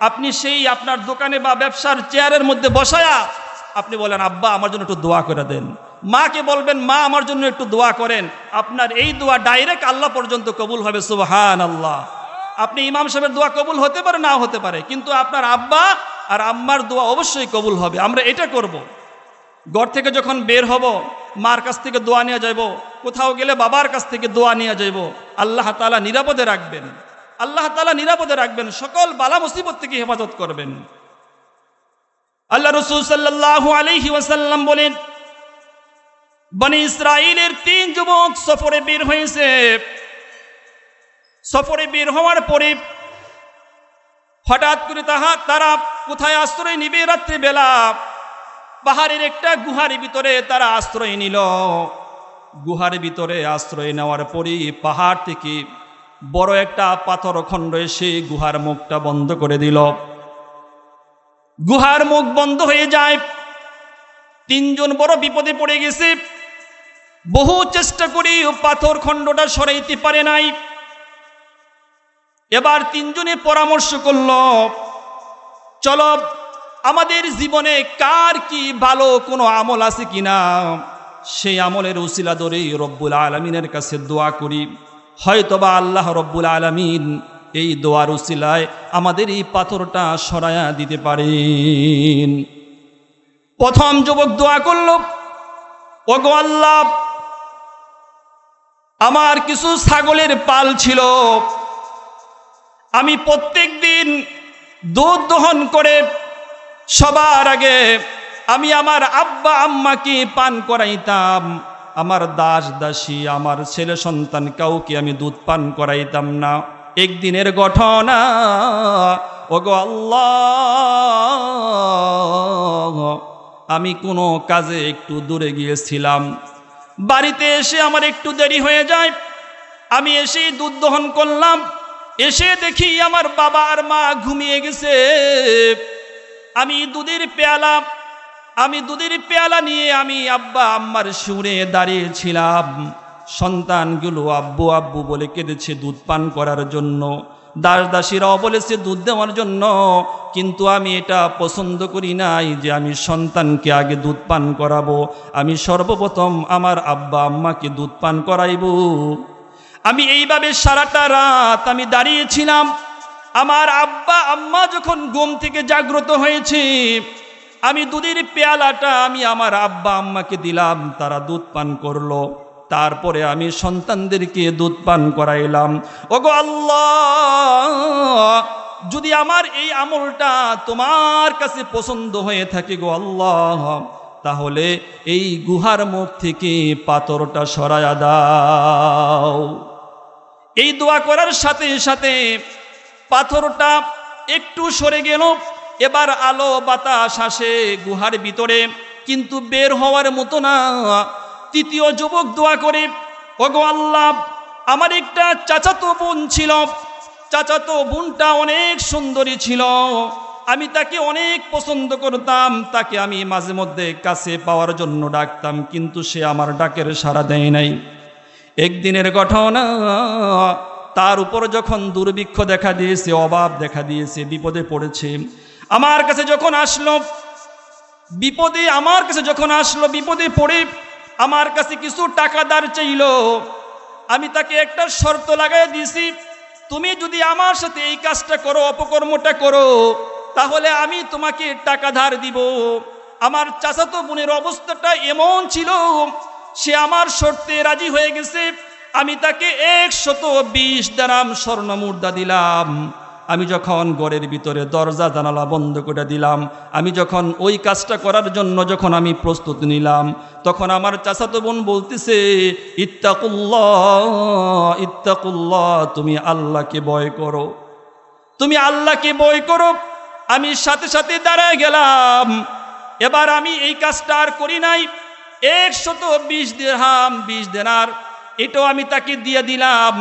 আপনি সেই আপনার দোকানে বা ব্যবসার চেয়ারের মধ্যে বসায়া আপনি বলেন, আব্বা আমার জন্য একটু দোয়া করে দেন। মাকে বলবেন, মা আমার জন্য একটু দোয়া করেন। আপনার এই দোয়া ডাইরেক্ট আল্লাহ পর্যন্ত কবুল হবে। সুবহানাল্লাহ। আপনি ইমাম সাহেবের দোয়া কবুল হতে পারে, নাও হতে পারে, কিন্তু আপনার আব্বা আর আম্মার দোয়া অবশ্যই কবুল হবে। আমরা এটা করব। ঘর থেকে যখন বের হব, মার কাছ থেকে দোয়া নিয়ে যাইব, কোথাও গেলে বাবার কাছ থেকে দোয়া নিয়ে যাইব। আল্লাহ তাআলা নিরাপদে রাখবেন, আল্লাহ তাআলা নিরাপদে রাখবেন, সকল বালা মুসিবত থেকে হেফাজত করবেন। আল্লাহ রাসূল সাল্লাল্লাহু আলাইহি ওয়াসাল্লাম বলেন, বনি ইসরাইলের 3 যুবক সফরে বের হয়েছে। সফরে বের হওয়ার পরে হঠাৎ করে তারা কোথায় আশ্রয় নিবে? রাত্রিবেলা পাহাড়ের একটা গুহার ভিতরে তারা আশ্রয় নিল। গুহার ভিতরে আশ্রয় নেওয়ার পরে পাহাড় থেকে বড় একটা পাথর খণ্ড এসে গুহার মুখটা বন্ধ করে দিল। গুহার মুখ বন্ধ হয়ে যায়। 3 জন বড় বিপদে পড়ে গেছে। বহু চেষ্টা করে পাথর খণ্ডটা সরাইতে পারে নাই। এবার 3 জনে পরামর্শ করল, চলো আমাদের জীবনে কার কি ভালো কোনো আমল আছে কিনা, সেই আমলের উসিলা ধরে রব্বুল আলামিনের কাছে দোয়া করি, হয়তোবা আল্লাহ রব্বুল আলামিন এই দোয়ার উসিলায় আমাদের এই পাথরটা সরায়া দিতে পারেন। প্রথম যুবক দোয়া করল, ওগো আল্লাহ, আমার কিছু ছাগলের পাল ছিল, আমি প্রত্যেক দিন দুধ দহন করে সবার আগে আমি আমার আব্বা আম্মাকে পান করাইতাম। আমার দাস দাসী, আমার ছেলে সন্তান কাউকে আমি দুধ পান করাইতাম না। একদিনের ঘটনা, ওগো আল্লাহ, আমি কোনো কাজে একটু দূরে গিয়েছিলাম, বাড়িতে এসে আমার একটু দেরি হয়ে যায়। আমি এসেই দুধ দহন করলাম, এসে দেখি আমার বাবা আর মা ঘুমিয়ে গেছে। আমি দুধের পেয়ালা নিয়ে আমি আব্বা আম্মার সুরে দাঁড়িয়েছিলাম। সন্তানগুলো আব্বু আব্বু বলে কেঁদেছে দুধ পান করার জন্য, দাস দাসীরাও বলেছে দুধ দেওয়ার জন্য, কিন্তু আমি এটা পছন্দ করি নাই যে আমি সন্তানকে আগে দুধ পান করাবো। আমি সর্বপ্রথম আমার আব্বা আম্মাকে দুধ পান করাইব। আমি এইভাবে সারাটা রাত আমি দাঁড়িয়েছিলাম। আমার আব্বা আম্মা যখন ঘুম থেকে জাগ্রত হয়েছে, আমি দুধের পেয়ালাটা আমি আমার আব্বা আম্মাকে দিলাম, তারা দুধ পান করলো। তারপরে আমি সন্তানদেরকে দুধ পান করাইলাম। ওগো আল্লাহ, যদি আমার এই আমলটা তোমার কাছে পছন্দ হয়ে থাকে গো আল্লাহ, তাহলে এই গুহার মুখ থেকে পাথরটা সরায়া দাও। এই দোয়া করার সাথে সাথে পাথরটা একটু সরে গেল। এবার আলো বাতাস আসে গুহার ভিতরে, কিন্তু বের হওয়ার মতো না। তৃতীয় যুবক দোয়া করে, ওগো আল্লাহ, আমার একটা চাচাতো বোন ছিল, চাচাতো বোনটা অনেক সুন্দরী ছিল, আমি তাকে অনেক পছন্দ করতাম, তাকে আমি মাঝে মধ্যে কাছে পাওয়ার জন্য ডাকতাম, কিন্তু সে আমার ডাকের সাড়া দেয় নাই। একদিনের ঘটনা, তার উপর যখন দুর্ভিক্ষ দেখা দিয়েছে, অভাব দেখা দিয়েছে, বিপদে পড়েছে, আমার কাছে যখন আসলো, বিপদে পড়ে আমার কাছে কিছু টাকা ধার চাইল। আমি তাকে একটা শর্ত লাগাই দিয়েছি, তুমি যদি আমার সাথে এই কাজটা করো, অপকর্মটা করো, তাহলে আমি তোমাকে টাকা ধার দিব। আমার চাচাতো বোনের অবস্থাটা এমন ছিল, সে আমার শর্তে রাজি হয়ে গেছে। আমি তাকে 120 দিরহাম স্বর্ণ মুদ্রা দিলাম। আমি যখন ঘরের ভিতরে দরজা জানালা বন্ধ করে দিলাম, আমি যখন ওই কাজটা করার জন্য যখন আমি প্রস্তুতি নিলাম, তখন আমার চাচাতো বোন বলতেছে, ইত্তাকুল্লাহ, ইত্তাকুল্লাহ, তুমি আল্লাহকে ভয় করো, তুমি আল্লাহকে ভয় করো। আমি সাথে সাথে দাঁড়ায় গেলাম। এবার আমি এই কাজটা আর করি নাই। 120 দিরহাম, 20 দিনার, এটাও আমি তাকে দিয়ে দিলাম।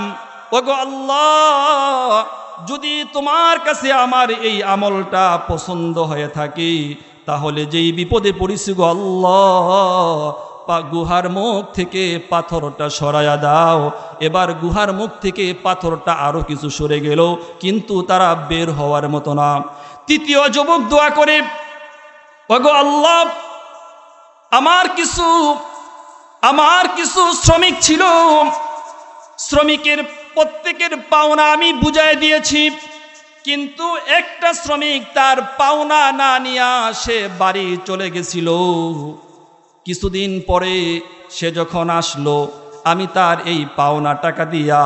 ওগো আল্লাহ, যদি তোমার কাছে আমার এই আমলটা পছন্দ হয়ে থাকে, তাহলে যেই বিপদে পড়েছি গো আল্লাহ, গুহার মুখ থেকে পাথরটা সরাইয়া দাও। এবার গুহার মুখ থেকে পাথরটা আরো কিছু সরে গেল, কিন্তু তারা বের হওয়ার মতো না। তৃতীয় যুবক দোয়া করে, ওগো আল্লাহ, আমার কিছু শ্রমিক ছিল, শ্রমিকের প্রত্যেকের পাওনা আমি বুঝাই দিয়েছি, কিন্তু একটা শ্রমিক তার পাওনা না নিয়ে সে বাড়ি চলে গেছিল। কিছুদিন পরে সে যখন আসলো, আমি তার এই পাওনা টাকা দিয়া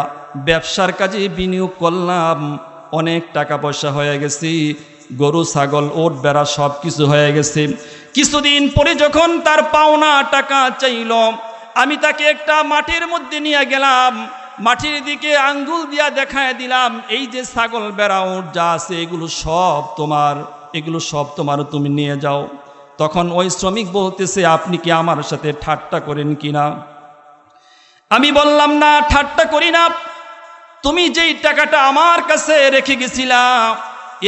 ব্যবসার কাজে বিনিয়োগ করলাম। অনেক টাকা পয়সা হয়ে গেছে, গরু ছাগল ওট বেড়া সব কিছু হয়ে গেছে। কিছুদিন পরে যখন তার পাওনা টাকা চাইল, আমি তাকে একটা মাঠের মধ্যে নিয়ে গেলাম, মাটির দিকে আঙ্গুল দিয়া দেখায় দিলাম, এই যে ছাগল বেড়া ওট যা আছে এগুলো সব তোমার, তুমি নিয়ে যাও। তখন ওই শ্রমিক বলতেছে, আপনি কি আমার সাথে ঠাট্টা করেন কিনা? আমি বললাম, না, ঠাট্টা করি না। তুমি যেই টাকাটা আমার কাছে রেখে গেছিলা,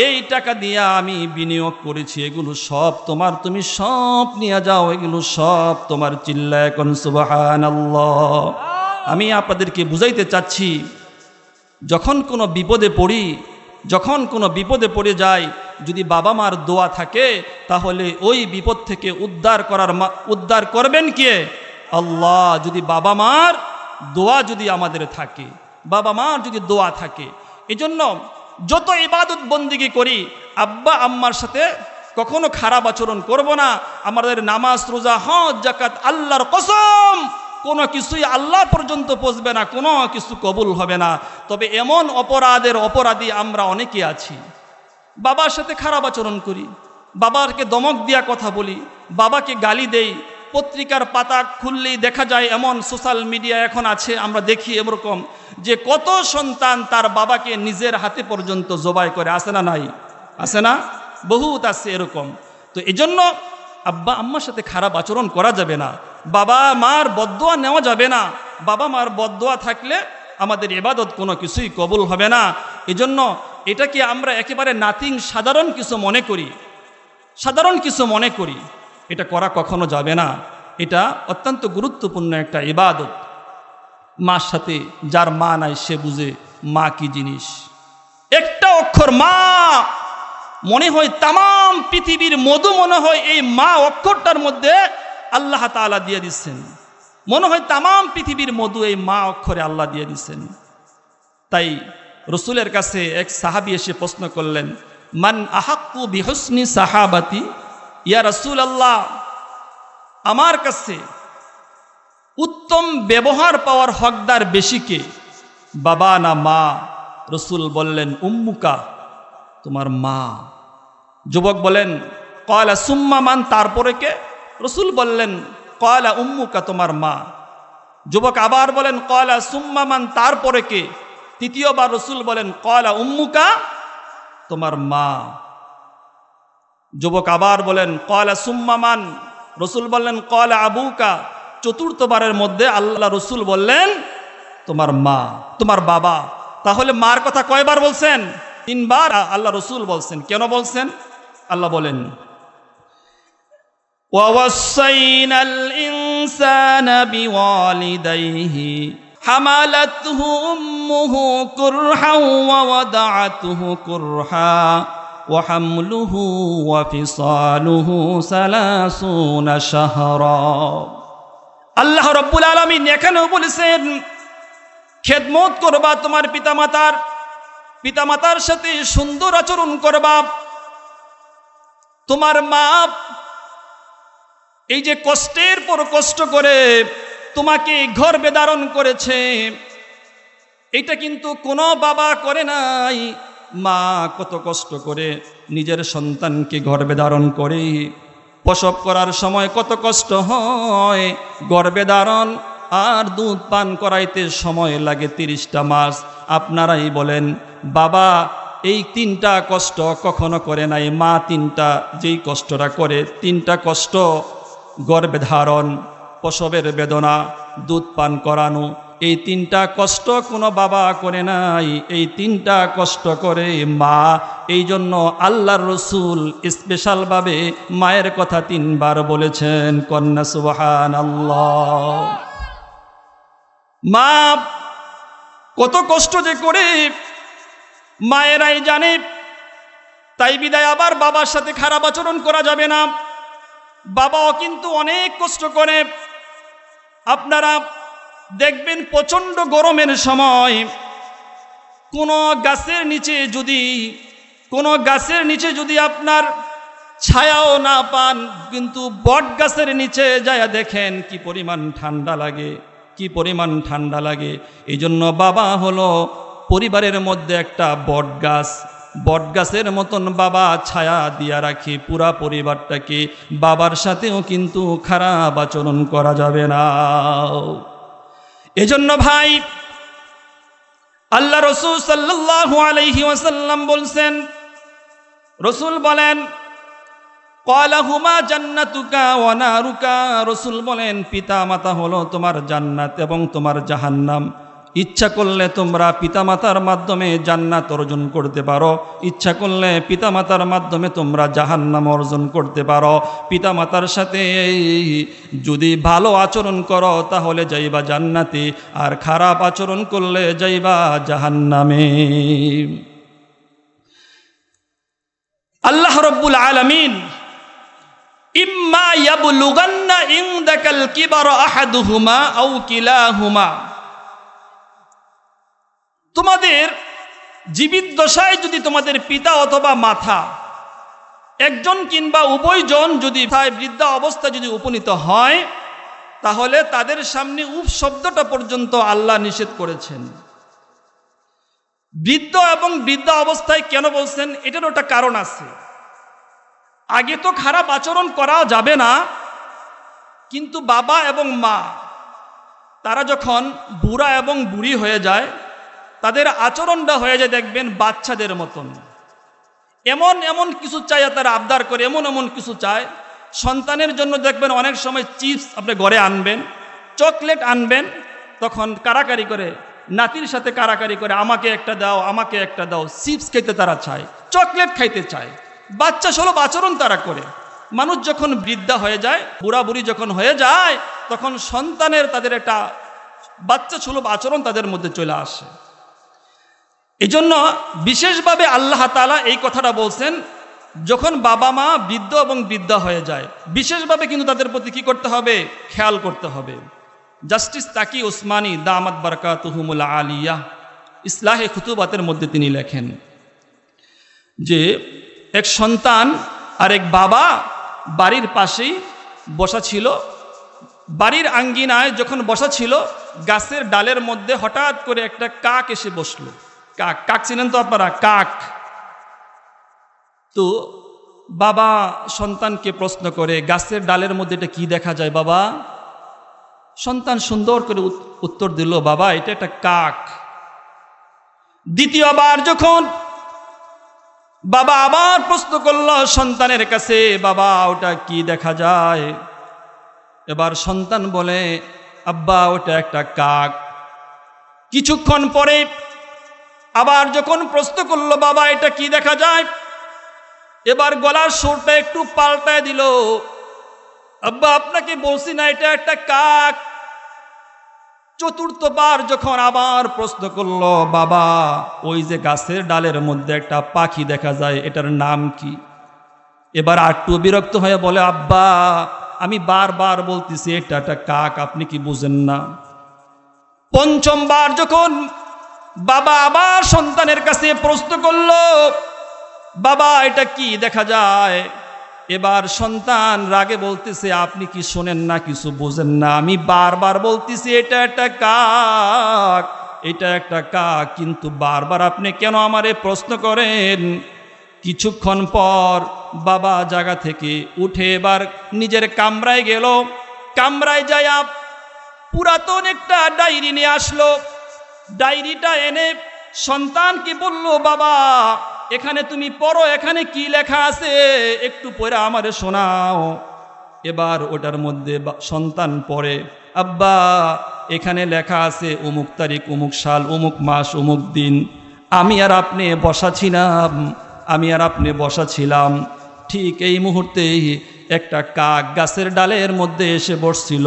এই টাকা দিয়ে আমি বিনিয়োগ করেছি, এগুলো সব তোমার, তুমি সব নিয়ে যাও, এগুলো সব তোমার। চিল্লায় কোন সুবহানাল্লাহ। আমি আপনাদেরকে বুঝাইতে চাচ্ছি, যখন কোনো বিপদে পড়ে যায়, যদি বাবা মার দোয়া থাকে, তাহলে ওই বিপদ থেকে উদ্ধার করবেন কে? আল্লাহ। যদি বাবা মার দোয়া যদি আমাদের থাকে, বাবা মার যদি দোয়া থাকে, এজন্য যত ইবাদত বন্দিগি করি, আব্বা আম্মার সাথে কখনো খারাপ আচরণ করব না। আমাদের নামাজ, রোজা, হজ, যাকাত, আল্লাহর কসম, কোনো কিছুই আল্লাহ পর্যন্ত পৌঁছবে না, কোনো কিছু কবুল হবে না। তবে এমন অপরাধী আমরা অনেকে আছি, বাবার সাথে খারাপ আচরণ করি, বাবাকে দমক দিয়া কথা বলি, বাবাকে গালি দেই। পত্রিকার পাতা খুললেই দেখা যায়, এমন সোশ্যাল মিডিয়া এখন আছে, আমরা দেখি এরকম যে কত সন্তান তার বাবাকে নিজের হাতে পর্যন্ত জবাই করে। আছে না? নাই? আছে না? বহুত আছে এরকম। তো এজন্য আব্বা আম্মার সাথে খারাপ আচরণ করা যাবে না, বাবা মার বদদোয়া নেওয়া যাবে না। বাবা মার বদদোয়া থাকলে আমাদের ইবাদত কোনো কিছুই কবুল হবে না। এজন্য এটাকে আমরা একেবারে নাথিং, সাধারণ কিছু মনে করি, এটা করা কখনো যাবে না। এটা অত্যন্ত গুরুত্বপূর্ণ একটা ইবাদত। মার সাথে, যার মা নাই সে বুঝে মা কি জিনিস। একটা অক্ষর মা, মনে হয় তাম পৃথিবীর মধু মনে হয় এই মা অক্ষরটার মধ্যে আল্লাহ তাআলা দিয়ে দিচ্ছেন। মনে হয় তাম পৃথিবীর মধু এই মা অক্ষরে আল্লাহ দিয়ে দিচ্ছেন। তাই রসুলের কাছে এক সাহাবী এসে প্রশ্ন করলেন, মান আহাক্কু বিহুসনি সাহাবাতি, ইয়া রাসূলুল্লাহ, আমার কাছে উত্তম ব্যবহার পাওয়ার হকদার বেশি কে, বাবা না মা? রসুল বললেন, উম্মুকা, তোমার মা। যুবক বলেন, ক্বালা সুম্মা মান, তারপরে কে? রসুল বললেন, ক্বালা উম্মুকা, তোমার মা। যুবক আবার বলেন, ক্বালা সুম্মা মান, তারপরে কে? তৃতীয়বার রসুল বলেন ক্বালা উম্মুকা, তোমার মা। যুবক আবার বলেন ক্বালা সুম্মা মান, রসুল বললেন ক্বালা আবুকা। চতুর্থবারের মধ্যে আল্লাহ রসুল বললেন তোমার মা, তোমার বাবা। তাহলে মার কথা কয়বার বলছেন? 3 বার আল্লাহ রসুল বলছেন। কেন বলছেন? আল্লাহ বলেন وَوَصَّيْنَا الْإِنسَانَ بِوَالِدَيْهِ حَمَلَتْهُ أُمُّهُ كُرْحًا وَوَضَعَتْهُ كُرْحًا وَحَمْلُهُ وَفِصَالُهُ 30 شهرا। আল্লাহ রাব্বুল আলামিন এখানেও বলেছেন খেদমত করবা তোমার পিতামাতার সাথে সুন্দর আচরণ করবা। তোমার মা এই যে কষ্টের পর কষ্ট করে তোমাকে গর্ভে ধারণ করেছে, এটা কিন্তু কোনো বাবা করে নাই। মা কত কষ্ট করে নিজের সন্তানকে গর্ভে ধারণ করে, প্রসব করার সময় কত কষ্ট হয়, গর্ভে ধারণ আর দুধ পান করাইতে সময় লাগে 30টা মাস। আপনারাই বলেন বাবা এই 3টা কষ্ট কখনো করে নাই। মা 3টা যেই কষ্টটা করে, 3টা কষ্ট গর্ভে ধারণ, প্রসবের বেদনা, দুধ পান করানো, এই 3টা কষ্ট কোনো বাবা করে নাই। এই 3টা কষ্ট করে মা। এই জন্য আল্লাহর রসুল স্পেশালভাবে মায়ের কথা 3 বার বলেছেন। কন্যা সুবহানাল্লাহ। মা কত কষ্ট যে করে মায়েরাই জানে। তাই বিদায় আবার বাবার সাথে খারাপ আচরণ করা যাবে না। বাবাও কিন্তু অনেক কষ্ট করে। আপনারা দেখবেন প্রচণ্ড গরমের সময় কোনো গাছের নিচে যদি আপনার ছায়াও না পান, কিন্তু বট গাছের নিচে যায় দেখেন কি পরিমাণ ঠান্ডা লাগে। এই জন্য বাবা হলো পরিবারের মধ্যে একটা বট গাছের মতন বাবা ছায়া দিয়া রাখে পুরা পরিবারটাকে। বাবার সাথেও কিন্তু খারাপ আচরণ করা যাবে না। এজন্য ভাই আল্লাহ রসুল সাল্লাল্লাহু আলাইহি ওয়াসাল্লাম বলছেন, রসুল বলেন ক্বালা হুমা জান্নাতুকা ওয়া নারুকা। রসুল বলেন পিতা মাতা হলো তোমার জান্নাত এবং তোমার জাহান্নাম। ইচ্ছা করলে তোমরা পিতামাতার মাধ্যমে জান্নাত অর্জন করতে পারো, ইচ্ছা করলে পিতামাতার মাধ্যমে তোমরা জাহান্নাম অর্জন করতে পারো। পিতামাতার সাথে যদি ভালো আচরণ করো তাহলে যাইবা জান্নাতে, আর খারাপ আচরণ করলে যাইবা জাহান্নামে। আল্লাহ রাব্বুল আলামিন ইম্মা ইয়াবলুগান্না ইনদাকাল কিবারা আহাদুহুমা আও কিলাহুমা, তোমাদের জীবিত দশায় যদি তোমাদের পিতা অথবা মাতা একজন কিংবা উভয়জন যদি বৃদ্ধা অবস্থা যদি উপনীত হয়, তাহলে তাদের সামনে উফ শব্দটা পর্যন্ত আল্লাহ নিষেধ করেছেন। বৃদ্ধ এবং বৃদ্ধা অবস্থায় কেন বলছেন? এটারও একটা কারণ আছে। আগে তো খারাপ আচরণ করা যাবে না, কিন্তু বাবা এবং মা তারা যখন বুড়া এবং বুড়ি হয়ে যায়, তাদের আচরণটা হয়ে যায় দেখবেন বাচ্চাদের মতন। এমন কিছু চায় তারা, আবদার করে এমন কিছু চায়। সন্তানের জন্য দেখবেন অনেক সময় চিপস আপনি ঘরে আনবেন, চকলেট আনবেন, তখন কারাকারি করে, নাতির সাথে কারাকারি করে আমাকে একটা দাও। চিপস খেতে তারা চায়, চকলেট খাইতে চায়। বাচ্চা সুলভ আচরণ তারা করে। মানুষ যখন বৃদ্ধা হয়ে যায়, বুড়া বুড়ি যখন হয়ে যায়, তখন সন্তানের তাদের একটা বাচ্চা সুলভ আচরণ তাদের মধ্যে চলে আসে। এই জন্য বিশেষভাবে আল্লাহ তাআলা এই কথাটা বলছেন, যখন বাবা মা বৃদ্ধ এবং বৃদ্ধা হয়ে যায় বিশেষভাবে কিন্তু তাদের প্রতি কি করতে হবে? খেয়াল করতে হবে। জাস্টিস তাকি উসমানী দামাত বারাকাতুহুমুল আলিয়া ইসলাহে খুতুবাতের মধ্যে তিনি লেখেন যে এক সন্তান আর এক বাবা বাড়ির পাশেই বসা ছিল। বাড়ির আঙ্গিনায় যখন বসা ছিল, গাছের ডালের মধ্যে হঠাৎ করে একটা কাক এসে বসলো। কাক চিনেন তো আপনারা? কাক। তো বাবা সন্তানকে প্রশ্ন করে, গাছের ডালের মধ্যে এটা কি দেখা যায় বাবা? সন্তান সুন্দর করে উত্তর দিল, বাবা এটা একটা কাক। দ্বিতীয়বার যখন বাবা আবার প্রশ্ন করল সন্তানের কাছে, বাবা ওটা কি দেখা যায়? এবার সন্তান বলে, আব্বা ওটা একটা কাক। কিছুক্ষণ পরে আবার যখন প্রশ্ন করল, বাবা এটা কি দেখা যায়? এবার গলার সুরটা একটু পাল্টায় দিল, আব্বা আপনাকে বলছি না এটা একটা কাক। চতুর্থবার যখন আবার প্রশ্ন করলো, বাবা ওই যে গাছের ডালের মধ্যে একটা পাখি দেখা যায়, এটার নাম কি? এবার একটু বিরক্ত হয়ে বলে, আব্বা আমি বারবার বলতেছি এটা একটা কাক, আপনি কি বুঝেন না? পঞ্চমবার যখন বাবা আবার সন্তানের কাছে প্রশ্ন করলো, বাবা এটা কি দেখা যায়? এবার সন্তান রাগে বলতেছে, আপনি কি শোনেন না, কিছু বোঝেন না? আমি বারবার বলতেছি এটা একটা কাক, এটা একটা কাক, কিন্তু বারবার আপনি কেন আমারে প্রশ্ন করেন? কিছুক্ষণ পর বাবা জায়গা থেকে উঠে এবার নিজের কামরায় গেল। কামরায় যায়া পুরাতন একটা ডায়েরি নিয়ে আসলো। ডায়েরিটা এনে সন্তানকে বলল, বাবা এখানে তুমি পড়ো, এখানে কি লেখা আছে একটু পড়ে আমারে শোনাও। এবার ওটার মধ্যে সন্তান পড়ে, আব্বা এখানে লেখা আছে অমুক তারিখ, অমুক সাল, অমুক মাস, অমুক দিন আমি আর আপনি বসা ছিলাম। ঠিক এই মুহূর্তেই একটা কাক গাছের ডালের মধ্যে এসে বসছিল।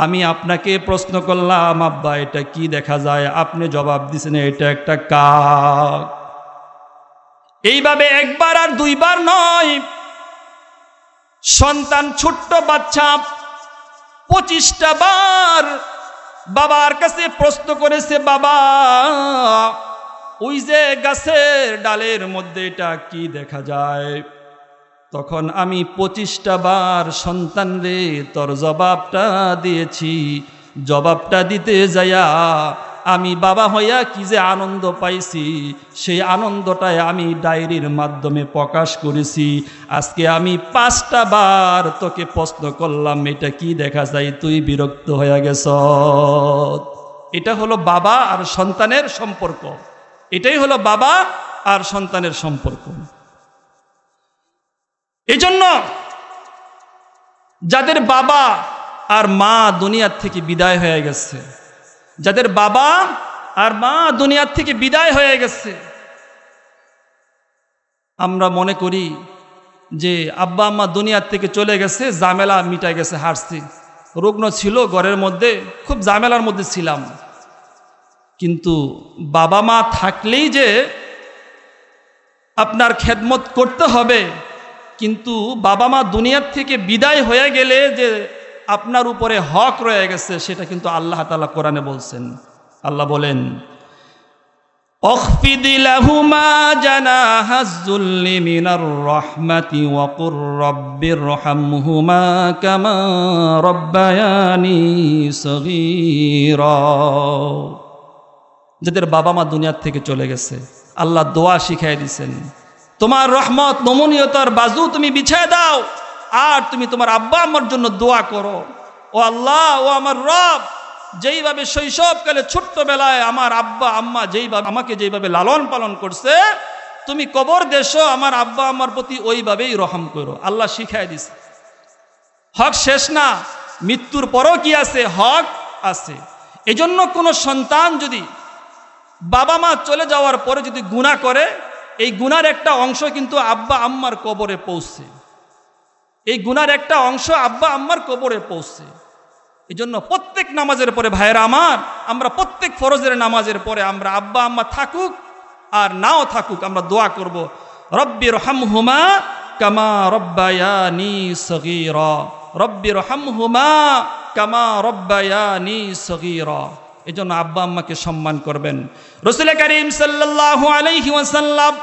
আমি আপনাকে প্রশ্ন করলাম, আব্বা এটা কি দেখা যায়? আপনি জবাব দিছেন এটা একটা কাক। এইভাবে একবার আর দুইবার নয়, সন্তান ছোট্ট বাচ্চা 25টা বার বাবার কাছে প্রশ্ন করেছে, বাবা ওই যে গাছের ডালের মধ্যে এটা কি দেখা যায়? তখন আমি 25টা বার সন্তান রে তোর জবাবটা দিয়েছি। জবাবটা দিতে যাইয়া আমি বাবা হইয়া কি যে আনন্দ পাইছি, সেই আনন্দটাই আমি ডায়েরির মাধ্যমে প্রকাশ করেছি। আজকে আমি 5টা বার তোকে প্রশ্ন করলাম এটা কি দেখা যায়, তুই বিরক্ত হয়ে গেছ। এটা হলো বাবা আর সন্তানের সম্পর্ক। এটাই হলো বাবা আর সন্তানের সম্পর্ক। এজন্য যাদের বাবা আর মা দুনিয়ার থেকে বিদায় হয়ে গেছে, যাদের বাবা আর মা দুনিয়ার থেকে বিদায় হয়ে গেছে, আমরা মনে করি যে আব্বা আম্মা দুনিয়ার থেকে চলে গেছে, ঝামেলা মিটাই গেছে, হারছি। রুগ্ন ছিল ঘরের মধ্যে, খুব ঝামেলার মধ্যে ছিলাম। কিন্তু বাবা মা থাকলেই যে আপনার খেদমত করতে হবে, কিন্তু বাবা মা দুনিয়ার থেকে বিদায় হয়ে গেলে যে আপনার উপরে হক রয়ে গেছে, সেটা কিন্তু আল্লাহ তাআলা কোরআনে বলছেন। আল্লাহ বলেন, أخفض لهما جناح الذل من الرحمة وقل رب ارحمهما كما ربياني صغيرا। যাদের বাবা মা দুনিয়ার থেকে চলে গেছে, আল্লাহ দোয়া শিখাই দিয়েছেন, তোমার রহমত নমনীয়তার বাজু তুমি বিছায় দাও, আর তুমি তোমার আব্বা আম্মার জন্য দোয়া করো। ও আল্লাহ, ও আমার রব, যেইভাবে শৈশবকালে ছোট্টবেলায় আমার আব্বা আম্মা আমাকে যেইভাবে লালন পালন করছে, তুমি কবর দেশো আমার আব্বা আম্মার প্রতি ওইভাবেই রহম করো। আল্লাহ শিখাই দিছে। হক শেষ না, মৃত্যুর পরও কি আছে? হক আছে। এজন্য কোনো সন্তান যদি বাবা মা চলে যাওয়ার পরে যদি গুনাহ করে, এই গুনার একটা অংশ কিন্তু আব্বা আম্মার কবরে পৌঁছছে। এই গুনার একটা অংশ আব্বা আম্মার কবরে পৌঁছছে। এই জন্য প্রত্যেক নামাজের পরে ভাইয়েরা আমার, আমরা প্রত্যেক ফরজের নামাজের পরে আমরা আব্বা আম্মা থাকুক আর নাও থাকুক, আমরা দোয়া করব, রব্বির হামহুমা কামা রব্বায়ানি সগীরা, রব্বির হামহুমা কামা রব্বায়ানি সগীরা। এই জন্য আব্বা আম্মাকে সম্মান করবেন। রাসূল করিম সাল্লাল্লাহু আলাইহি ওয়াসাল্লাম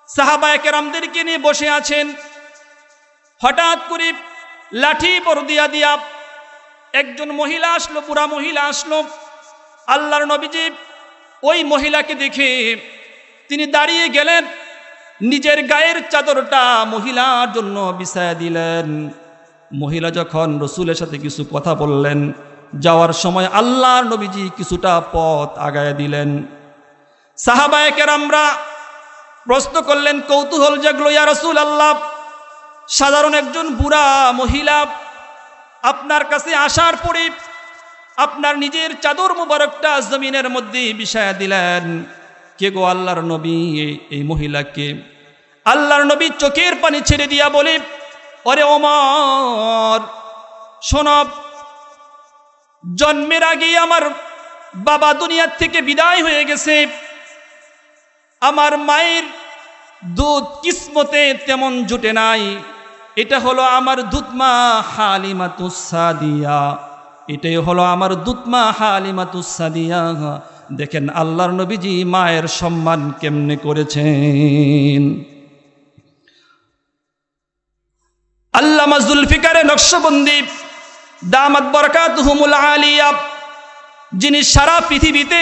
সাহাবায়ে কেরামদেরকে নিয়ে বসে আছেন। হঠাৎ করে লাঠি বরদিয়া দিয়া একজন মহিলা আসলো, বুড়া মহিলা আসলো। আল্লাহর নবীজি ওই মহিলাকে দেখে তিনি দাঁড়িয়ে গেলেন, নিজের গায়ের চাদরটা মহিলার জন্য বিছায়া দিলেন। মহিলা যখন রসুলের সাথে কিছু কথা বললেন, যাওয়ার সময় আল্লাহর নবীজি কিছুটা পথ আগায় দিলেন। সাহাবায়ে কেরামরা প্রশ্ন করলেন, কৌতূহল জাগলো, ইয়া রাসূলুল্লাহ, সাধারণ একজন বুড়া মহিলা আপনার কাছে আসার পরে আপনার নিজের চাদর মুবারকটা জমিনের মধ্যে বিছায়া দিলেন, কে গো আল্লাহর নবী? এই মহিলাকে। আল্লাহর নবী চোখের পানি ছেড়ে দিয়া বলে, ওরে ওমর, শোনব, জন্মের আগেই আমার বাবা দুনিয়ার থেকে বিদায় হয়ে গেছে। আমার মায়ের দুধ কিসমতে তেমন জুটে নাই। এটা হলো আমার দুধমা হালিমাতুস সাদিয়া, এটাই হলো আমার দুধমা হালিমাতুস সাদিয়া। দেখেন আল্লাহর নবীজি মায়ের সম্মান কেমনে করেছেন। আল্লামা জুলফিকারে নকশবন্দি দামাত বরকাতুহুমুল আলিয়া, যিনি সারা পৃথিবীতে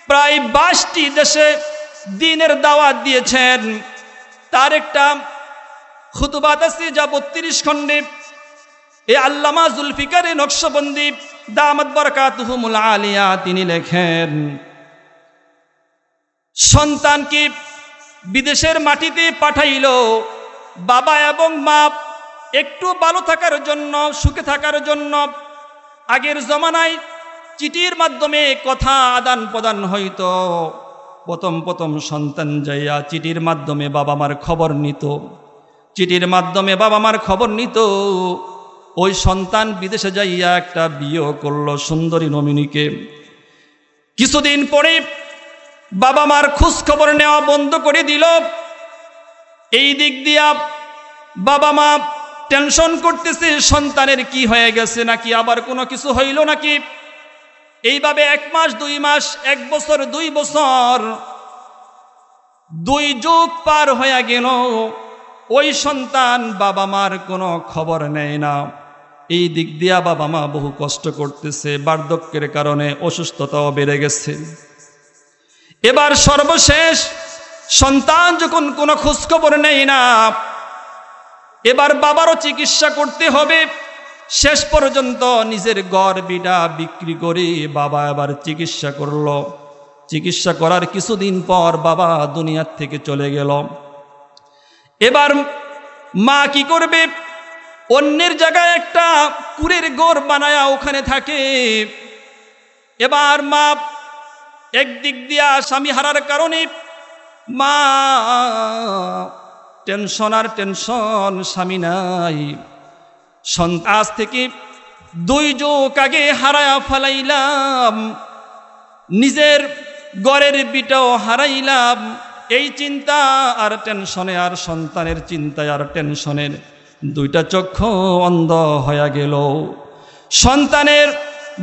প্রায় 22টি দেশে দ্বীনের দাওয়াত দিয়েছেন, তার একটা খুতবাত আছে যা 32 খণ্ডে। এই আল্লামা জুলফিকারে নকশবন্দি দামাত বরকাতুহুমুল আলিয়া তিনি লেখেন, সন্তানকে বিদেশের মাটিতে পাঠাইল বাবা এবং মা একটু ভালো থাকার জন্য, সুখে থাকার জন্য। আগের জমানায় চিঠির মাধ্যমে কথা আদান প্রদান হইতো। প্রথম সন্তান যাইয়া চিঠির মাধ্যমে বাবা মার খবর নিত, চিঠির মাধ্যমে বাবা মার খবর নিত। ওই সন্তান বিদেশে যাইয়া একটা বিয়ে করলো সুন্দরী নমিনীকে। কিছুদিন পরে বাবা মার খোঁজ খবর নেওয়া বন্ধ করে দিল। এই দিক দিয়া বাবা মা টেনশন করতেছে, সন্তানের কি হয়ে গেছে, নাকি আবার কোনো কিছু হইল নাকি। এইভাবে 1 মাস 2 মাস 1 বছর 2 বছর 2 যুগ পার হয়ে গেল। ওই সন্তান বাবা মার কোনো খবর নেয় না। এই দিক দিয়া বাবা মা বহু কষ্ট করতেছে, বার্ধক্যের কারণে অসুস্থতাও বেড়ে গেছে। এবার সর্বশেষ সন্তান যখন কোনো খোঁজ খবর নেয় না, এবার বাবারও চিকিৎসা করতে হবে। শেষ পর্যন্ত নিজের ঘর বিটা বিক্রি করে বাবা আবার চিকিৎসা করল। চিকিৎসা করার কিছুদিন পর বাবা দুনিয়ার থেকে চলে গেল। এবার মা কি করবে? অন্যের জায়গায় একটা কুড়ের ঘর বানায়া ওখানে থাকে। এবার মা একদিক দিয়া স্বামী হারার কারণে মা টেনশন আর টেনশন, স্বামী নাই। আজ থেকে 2 যুগ আগে হারায়া ফেলাইলাম, নিজের ঘরের বিটাও হারাইলাম। এই চিন্তা আর টেনশনে, আর সন্তানের চিন্তায় আর টেনশনের 2টা চক্ষু অন্ধ হয়ে গেল। সন্তানের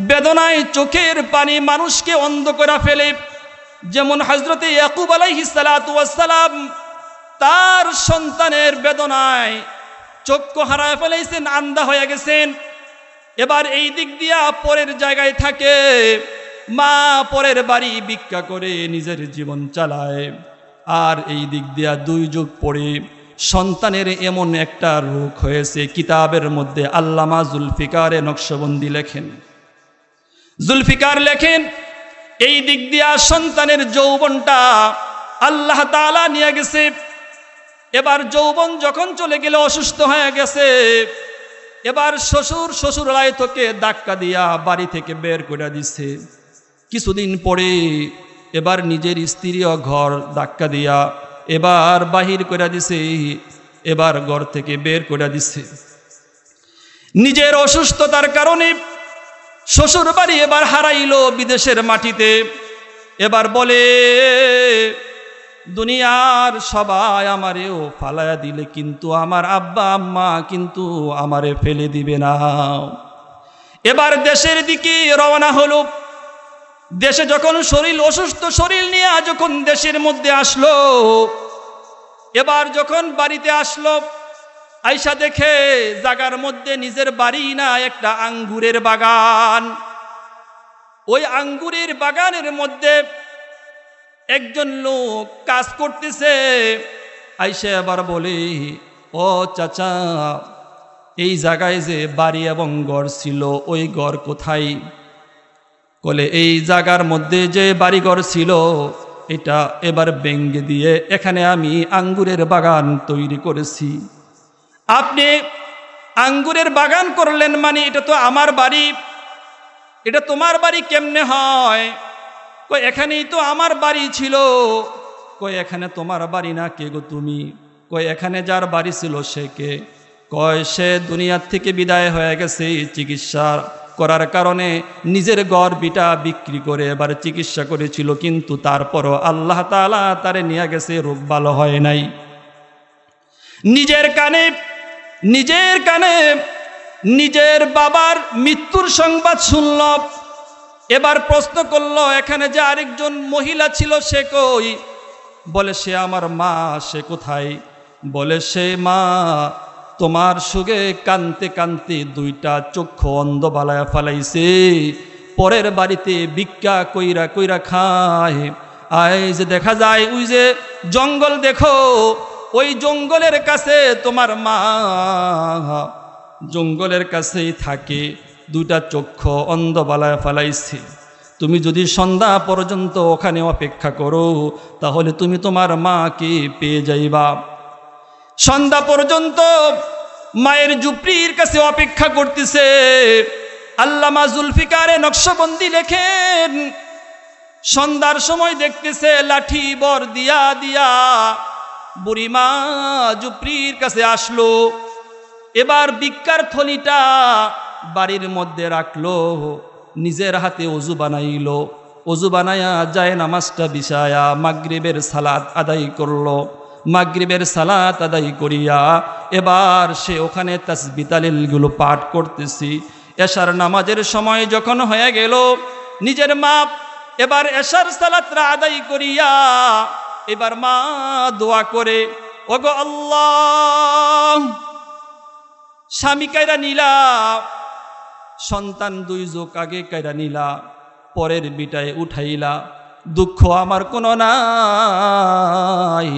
বেদনায় চোখের পানি মানুষকে অন্ধ করে ফেলে। যেমন হযরতে ইয়াকুব আলাইহিস সালাতু ওয়াস সালাম তার সন্তানের বেদনায় চক্ষু হারায় ফেলেছেন, আন্ধা হয়ে গেছেন। এবার এই দিক দিয়া পরের জায়গায় থাকে, মা পরের বাড়ি ভিক্ষা করে নিজের জীবন চালায়। আর এই দিক দিয়া 2 যুগ পরে সন্তানের এমন একটা রোগ হয়েছে। কিতাবের মধ্যে আল্লামা জুলফিকারে নকশবন্দি লেখেন, জুলফিকার লেখেন, এই দিক দিয়া সন্তানের যৌবনটা আল্লাহ তাআলা নিয়ে গেছে। এবার যৌবন যখন চলে গেল, অসুস্থ হয়ে গেছে। এবার শ্বশুরালয় থেকে ধাক্কা দিয়া বাড়ি থেকে বের করে দিছে। কিছুদিন পরে এবার নিজের স্ত্রীও ঘর ধাক্কা দিয়া এবার বাহির করে দিছে। এবার ঘর থেকে বের করে দিছে। নিজের অসুস্থতার কারণে শ্বশুর বাড়ি এবার হারাইলো বিদেশের মাটিতে। এবার বলে, দুনিয়ার সবাই আমারেও ফালায়া দিলে কিন্তু আমার আব্বা আম্মা কিন্তু আমারে ফেলে দিবে না। এবার দেশের দিকে রওনা হলো। দেশে যখন শরীর অসুস্থ, শরীর নিয়ে যখন দেশের মধ্যে আসলো, এবার যখন বাড়িতে আসলো, আইসা দেখে জায়গার মধ্যে নিজের বাড়ি না, একটা আঙ্গুরের বাগান। ওই আঙ্গুরের বাগানের মধ্যে একজন লোক কাজ করতেছে। আইসা এবার বলে, ও চাচা, এই জায়গায় যে বাড়ি এবং ঘর ছিল, ওই ঘর কোথায়? বলে, এই জায়গার মধ্যে যে বাড়িঘর ছিল এটা এবার ভেঙে দিয়ে এখানে আমি আঙ্গুরের বাগান তৈরি করেছি। আপনি আঙ্গুরের বাগান করলেন মানে এটা তো আমার বাড়ি, এটা তোমার বাড়ি কেমনে হয়? কই এখানেই তো আমার বাড়ি ছিল। কই এখানে তোমার বাড়ি না, কে গো তুমি? কই এখানে যার বাড়ি ছিল সে কে? কয় সে দুনিয়ার থেকে বিদায় হয়ে গেছে চিকিৎসা করার কারণে, নিজের ঘর বিটা বিক্রি করে এবার চিকিৎসা করেছিল, কিন্তু তারপরও আল্লাহ তাআলা তারে নিয়ে গেছে, রোগ ভালো হয় নাই। নিজের কানে নিজের বাবার মৃত্যুর সংবাদ শুনল, এবার প্রশ্ন করল এখানে যে আরেকজন মহিলা ছিল সে কই? বলে সে আমার মা। সে কোথায়? বলে সে মা তোমার সুগে কানতে কানতে দুইটা চক্ষু অন্ধ বালায়া ফালাইছে, পরের বাড়িতে ভিক্ষা কইরা কইরা খায়। আয় যে দেখা যায় ওই যে জঙ্গল দেখো, ওই জঙ্গলের কাছে তোমার মা জঙ্গলের কাছেই থাকে, দুইটা চক্ষু অন্ধ বালায়া ফালাইছে। তুমি যদি সন্ধ্যা পর্যন্ত ওখানে অপেক্ষা করো তাহলে তুমি তোমার মাকে পেয়ে যাইবা। সন্ধ্যা পর্যন্ত মায়ের ঝুপড়ির কাছে অপেক্ষা করতেছে। আল্লামা জুলফিকারে নকশবন্দি লেখেন, সন্ধ্যার সময় দেখতেছে লাঠি বর দিয়া দিয়া বুড়িমা ঝুপড়ির কাছে আসলো। এবার ভিক্ষার থলিটা বাড়ির মধ্যে রাখলো, নিজের হাতে ওযু বানাইলো, ওযু বানায়া যায় নামাজটা বিছায়া মাগরিবের সালাত আদায় করলো। মাগরিবের সালাত আদায় করিয়া এবার সে ওখানে তাসবিহ তাহলিলগুলো পাঠ করতেছি। এশার নামাজের সময় যখন হয়ে গেল, নিজের মা এবার এশার সালাতরা আদায় করিয়া এবার মা দোয়া করে, ওগো আল্লাহ, স্বামী কাইরা নিলা, সন্তান দুই যোগ আগে কাইরা নিলা, পরের বিটায় উঠাইলা, দুঃখ আমার কোনো নাই,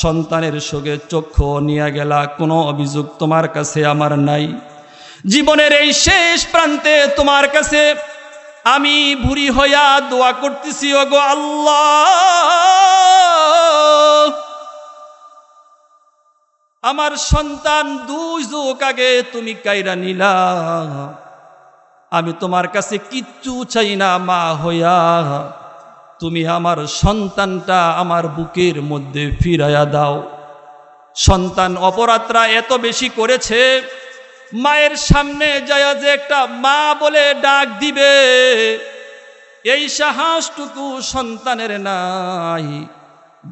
সন্তানের সঙ্গে চক্ষু নিয়ে গেলা, কোনো অভিযোগ তোমার কাছে আমার নাই। জীবনের এই শেষ প্রান্তে তোমার কাছে আমি বুড়ি হইয়া দোয়া করতেছি, ওগো আল্লাহ, আমার সন্তান দুই যুগ আগে তুমি কাইরা নিলা, আমি তোমার কাছে কিচ্ছু চাই না মা হইয়া, তুমি আমার সন্তানটা আমার বুকের মধ্যে ফিরাইয়া দাও। সন্তান অপরাধরা এত বেশি করেছে, মায়ের সামনে যায় যে একটা মা বলে ডাক দিবে এই সাহসটুকু সন্তানের নাই।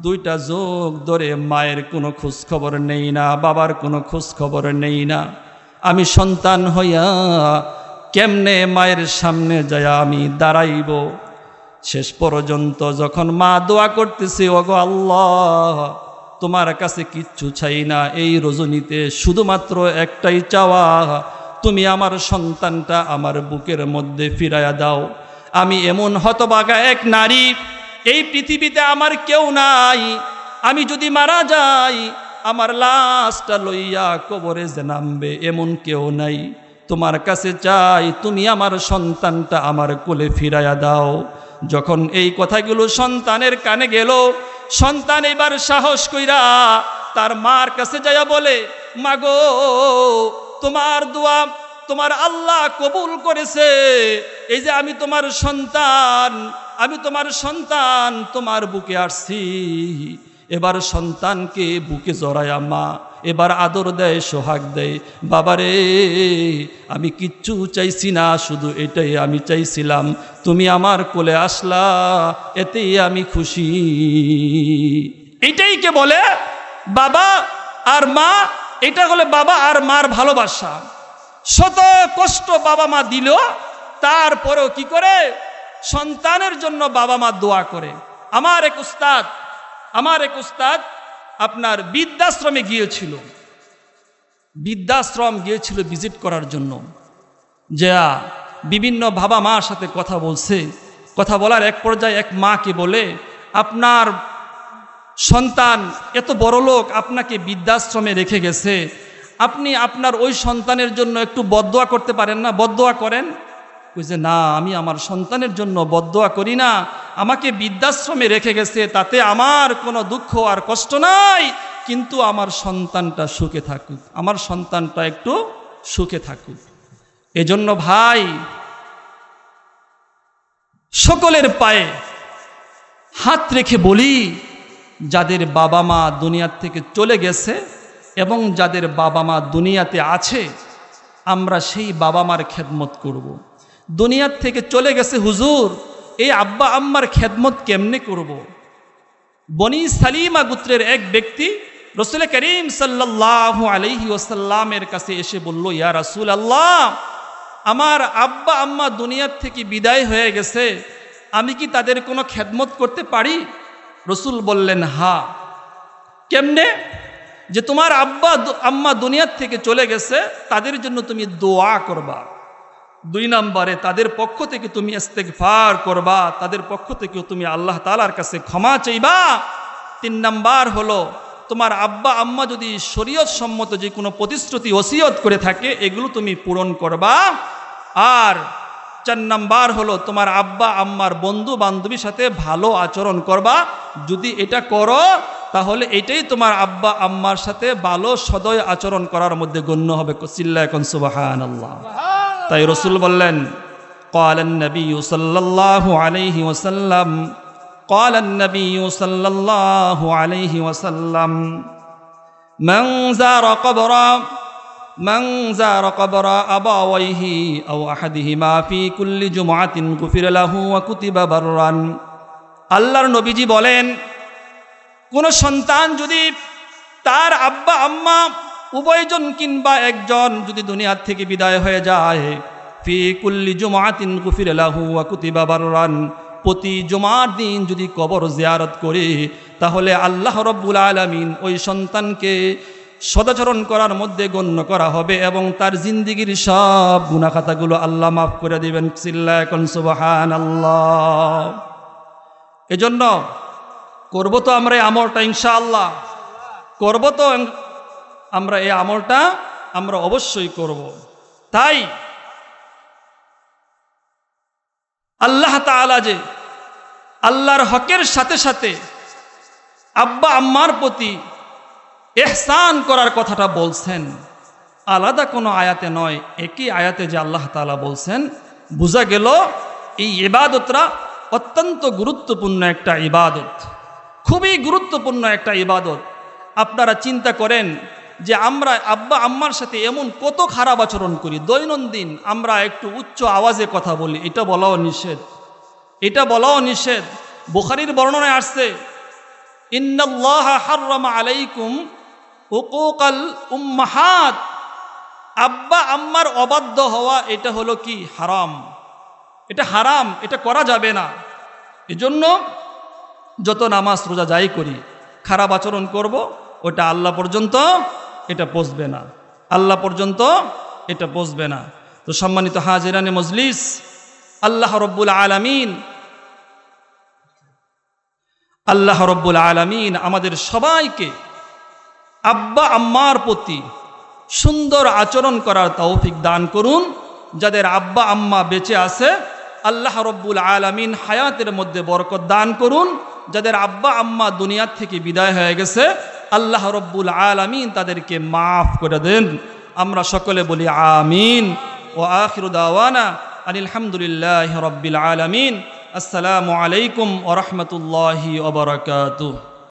দুইটা যুগ ধরে মায়ের কোনো খোঁজ খবর নেই না, বাবার কোনো খোঁজ খবর নেই না। আমি সন্তান হইয়া কেমনে মায়ের সামনে যায় আমি দাঁড়াইব? শেষ পর্যন্ত যখন মা দোয়া করতেছে, ওগো আল্লাহ, তোমার কাছে কিচ্ছু চাই না, এই রজনীতে শুধুমাত্র একটাই চাওয়া, তুমি আমার সন্তানটা আমার বুকের মধ্যে ফিরাইয়া দাও। আমি এমন হতভাগা এক নারী, এই পৃথিবীতে আমার কেউ নাই, আমি যদি মারা যাই আমার লাশটা লইয়া কবরে যে নামবে এমন কেউ নাই। তোমার কাছে চাই তুমি আমার সন্তানটা আমার কোলে ফিরাইয়া দাও। যখন এই কথাগুলো সন্তানের কানে গেল, সন্তান এবার সাহস কইরা তার মার কাছে যাইয়া বলে, মাগো, তোমার দোয়া তোমার আল্লাহ কবুল করেছে, এই যে আমি তোমার সন্তান তোমার বুকে আসছি। এবার সন্তানকে বুকে জড়ায়া মা এবার আদর দেয়, সোহাগ দেয়। বাবারে, আমি কিচ্ছু চাইছি না, শুধু এটাই আমি চাইছিলাম, তুমি আমার কোলে আসলা, এতেই আমি খুশি। এটাই কে বলে বাবা আর মা, এটা হলে বাবা আর মার ভালোবাসা। শত কষ্ট বাবা মা দিল, তারপরেও কি করে সন্তানের জন্য বাবা মা দোয়া করে। আমার এক উস্তাদ আপনার বৃদ্ধাশ্রমে গিয়েছিল, ভিজিট করার জন্য। যা বিভিন্ন বাবা মার সাথে কথা বলছে, কথা বলার এক পর্যায়ে এক মাকে বলে, আপনার সন্তান এত বড় লোক আপনাকে বৃদ্ধাশ্রমে রেখে গেছে, আপনি আপনার ওই সন্তানের জন্য একটু বদদোয়া করতে পারেন না? বদদোয়া করেন। কই যে না, আমি আমার সন্তানের জন্য বদদোয়া করি না, আমাকে বৃদ্ধাশ্রমে রেখে গেছে, তাতে আমার কোনো দুঃখ আর কষ্ট নাই, কিন্তু আমার সন্তানটা সুখে থাকুক, আমার সন্তানটা একটু সুখে থাকুক। এজন্য ভাই, সকলের পায়ে হাত রেখে বলি, যাদের বাবা মা দুনিয়ার থেকে চলে গেছে এবং যাদের বাবা মা দুনিয়াতে আছে, আমরা সেই বাবা মার খেদমত করব। দুনিয়ার থেকে চলে গেছে হুজুর, এই আব্বা আম্মার খেদমত কেমনে করব? বনি সালিমা গোত্রের এক ব্যক্তি রাসূল করিম সাল্লাল্লাহু আলাইহি ওয়াসাল্লামের কাছে এসে বলল, ইয়া রাসূলুল্লাহ, আমার আব্বা আম্মা দুনিয়ার থেকে বিদায় হয়ে গেছে, আমি কি তাদের কোনো খেদমত করতে পারি? রসুল বললেন, হ্যাঁ। কেমনে? যে তোমার আব্বা আম্মা দুনিয়ার থেকে চলে গেছে, তাদের জন্য তুমি দোয়া করবা। 2 নম্বরে তাদের পক্ষ থেকে তুমি ইস্তেগফার করবা, তাদের পক্ষ থেকে তুমি আল্লাহ তাআলার কাছে ক্ষমা চাইবা। 3 নাম্বার হলো, তোমার আব্বা আম্মা যদি শরীয়ত সম্মত যে কোনো প্রতিশ্রুতি ওসিয়ত করে থাকে, এগুলো তুমি পূরণ করবা। আর 4 নাম্বার হলো, তোমার আব্বা আম্মার বন্ধু বান্ধবীর সাথে ভালো আচরণ করবা। যদি এটা করো, তাহলে এটাই তোমার আব্বা আম্মার সাথে ভালো সদয় আচরণ করার মধ্যে গণ্য হবে। চিল্লায় কোন সুবহানাল্লাহ। তাই রসুল বললেন, ক্বালান নবিয়্যু সাল্লাল্লাহু আলাইহি ওয়াসাল্লাম, ক্বালান নবিয়্যু সাল্লাল্লাহু আলাইহি ওয়াসাল্লাম, মান যারা কবরা আবাওয়াইহি আও আহাদিহিমা ফি কুল্লি জুমআতিন গুফিরা লাহু ওয়া কুতিবা বাররান। আল্লাহর নবীজি বলেন, কোন সন্তান যদি তার আব্বা আম্মা উভয়জন কিংবা একজন যদি দুনিয়ার থেকে বিদায় হয়ে যায়, ফি কুল্লি জুমআতিন গুফিরা লাহু ওয়া কুতিবা বাররান, প্রতি জুমার দিন যদি কবর জিয়ারত করে, তাহলে আল্লাহ রাব্বুল আলামিন ওই সন্তানকে সদাচরণ করার মধ্যে গণ্য করা হবে এবং তার জিন্দেগীর সব গুনাহ খাতাগুলো আল্লাহ মাফ করে দিবেন। চিল্লায় কোন সুবহানাল্লাহ। এজন্য করব তো আমরা এই আমলটা, ইনশাআল্লাহ করব তো আমরা এই আমলটা, আমরা অবশ্যই করব। তাই আল্লাহ তাআলা যে আল্লাহর হকের সাথে সাথে আব্বা আম্মার প্রতি ইহসান করার কথাটা বলছেন, আলাদা কোনো আয়াতে নয়, একই আয়াতে যে আল্লাহ তাআলা বলছেন, বোঝা গেল এই ইবাদতটা অত্যন্ত গুরুত্বপূর্ণ একটা ইবাদত, খুবই গুরুত্বপূর্ণ একটা ইবাদত। আপনারা চিন্তা করেন যে আমরা আব্বা আম্মার সাথে এমন কত খারাপ আচরণ করি দৈনন্দিন। আমরা একটু উচ্চ আওয়াজে কথা বলি, এটা বলাও নিষেধ, এটা বলাও নিষেধ। বুখারীর বর্ণনায় আসছে, ইন্নাল্লাহা হাররামা আলাইকুম হুকুকাল উম্মাহাত, আব্বা আম্মার অবাধ্য হওয়া এটা হলো কি? হারাম। এটা হারাম, এটা করা যাবে না। এজন্য যত নামাজ রোজা যাই করি, খারাপ আচরণ করব, ওটা আল্লাহ পর্যন্ত এটা পৌঁছবে না, আল্লাহ পর্যন্ত এটা পৌঁছবে না। তো সম্মানিত হাজিরানে মজলিস, আল্লাহ রব্বুল আলামিন আমাদের সবাইকে আব্বা আম্মার প্রতি সুন্দর আচরণ করার তৌফিক দান করুন। যাদের আব্বা আম্মা বেঁচে আছে, আল্লাহ রব্বুল আলামিন হায়াতের মধ্যে বরকত দান করুন। যাদের আব্বা আম্মা দুনিয়ার থেকে বিদায় হয়ে গেছে, আল্লাহ রব্বুল আলামিন তাদেরকে মাফ করে দেন। আমরা সকলে বলি আমিন। ওয়া আখিরু দাওয়ানা আনিল হামদুলিল্লাহি রাব্বিল আলামিন। আসসালামু আলাইকুম ওয়া রাহমাতুল্লাহি ওয়া বারাকাতুহু।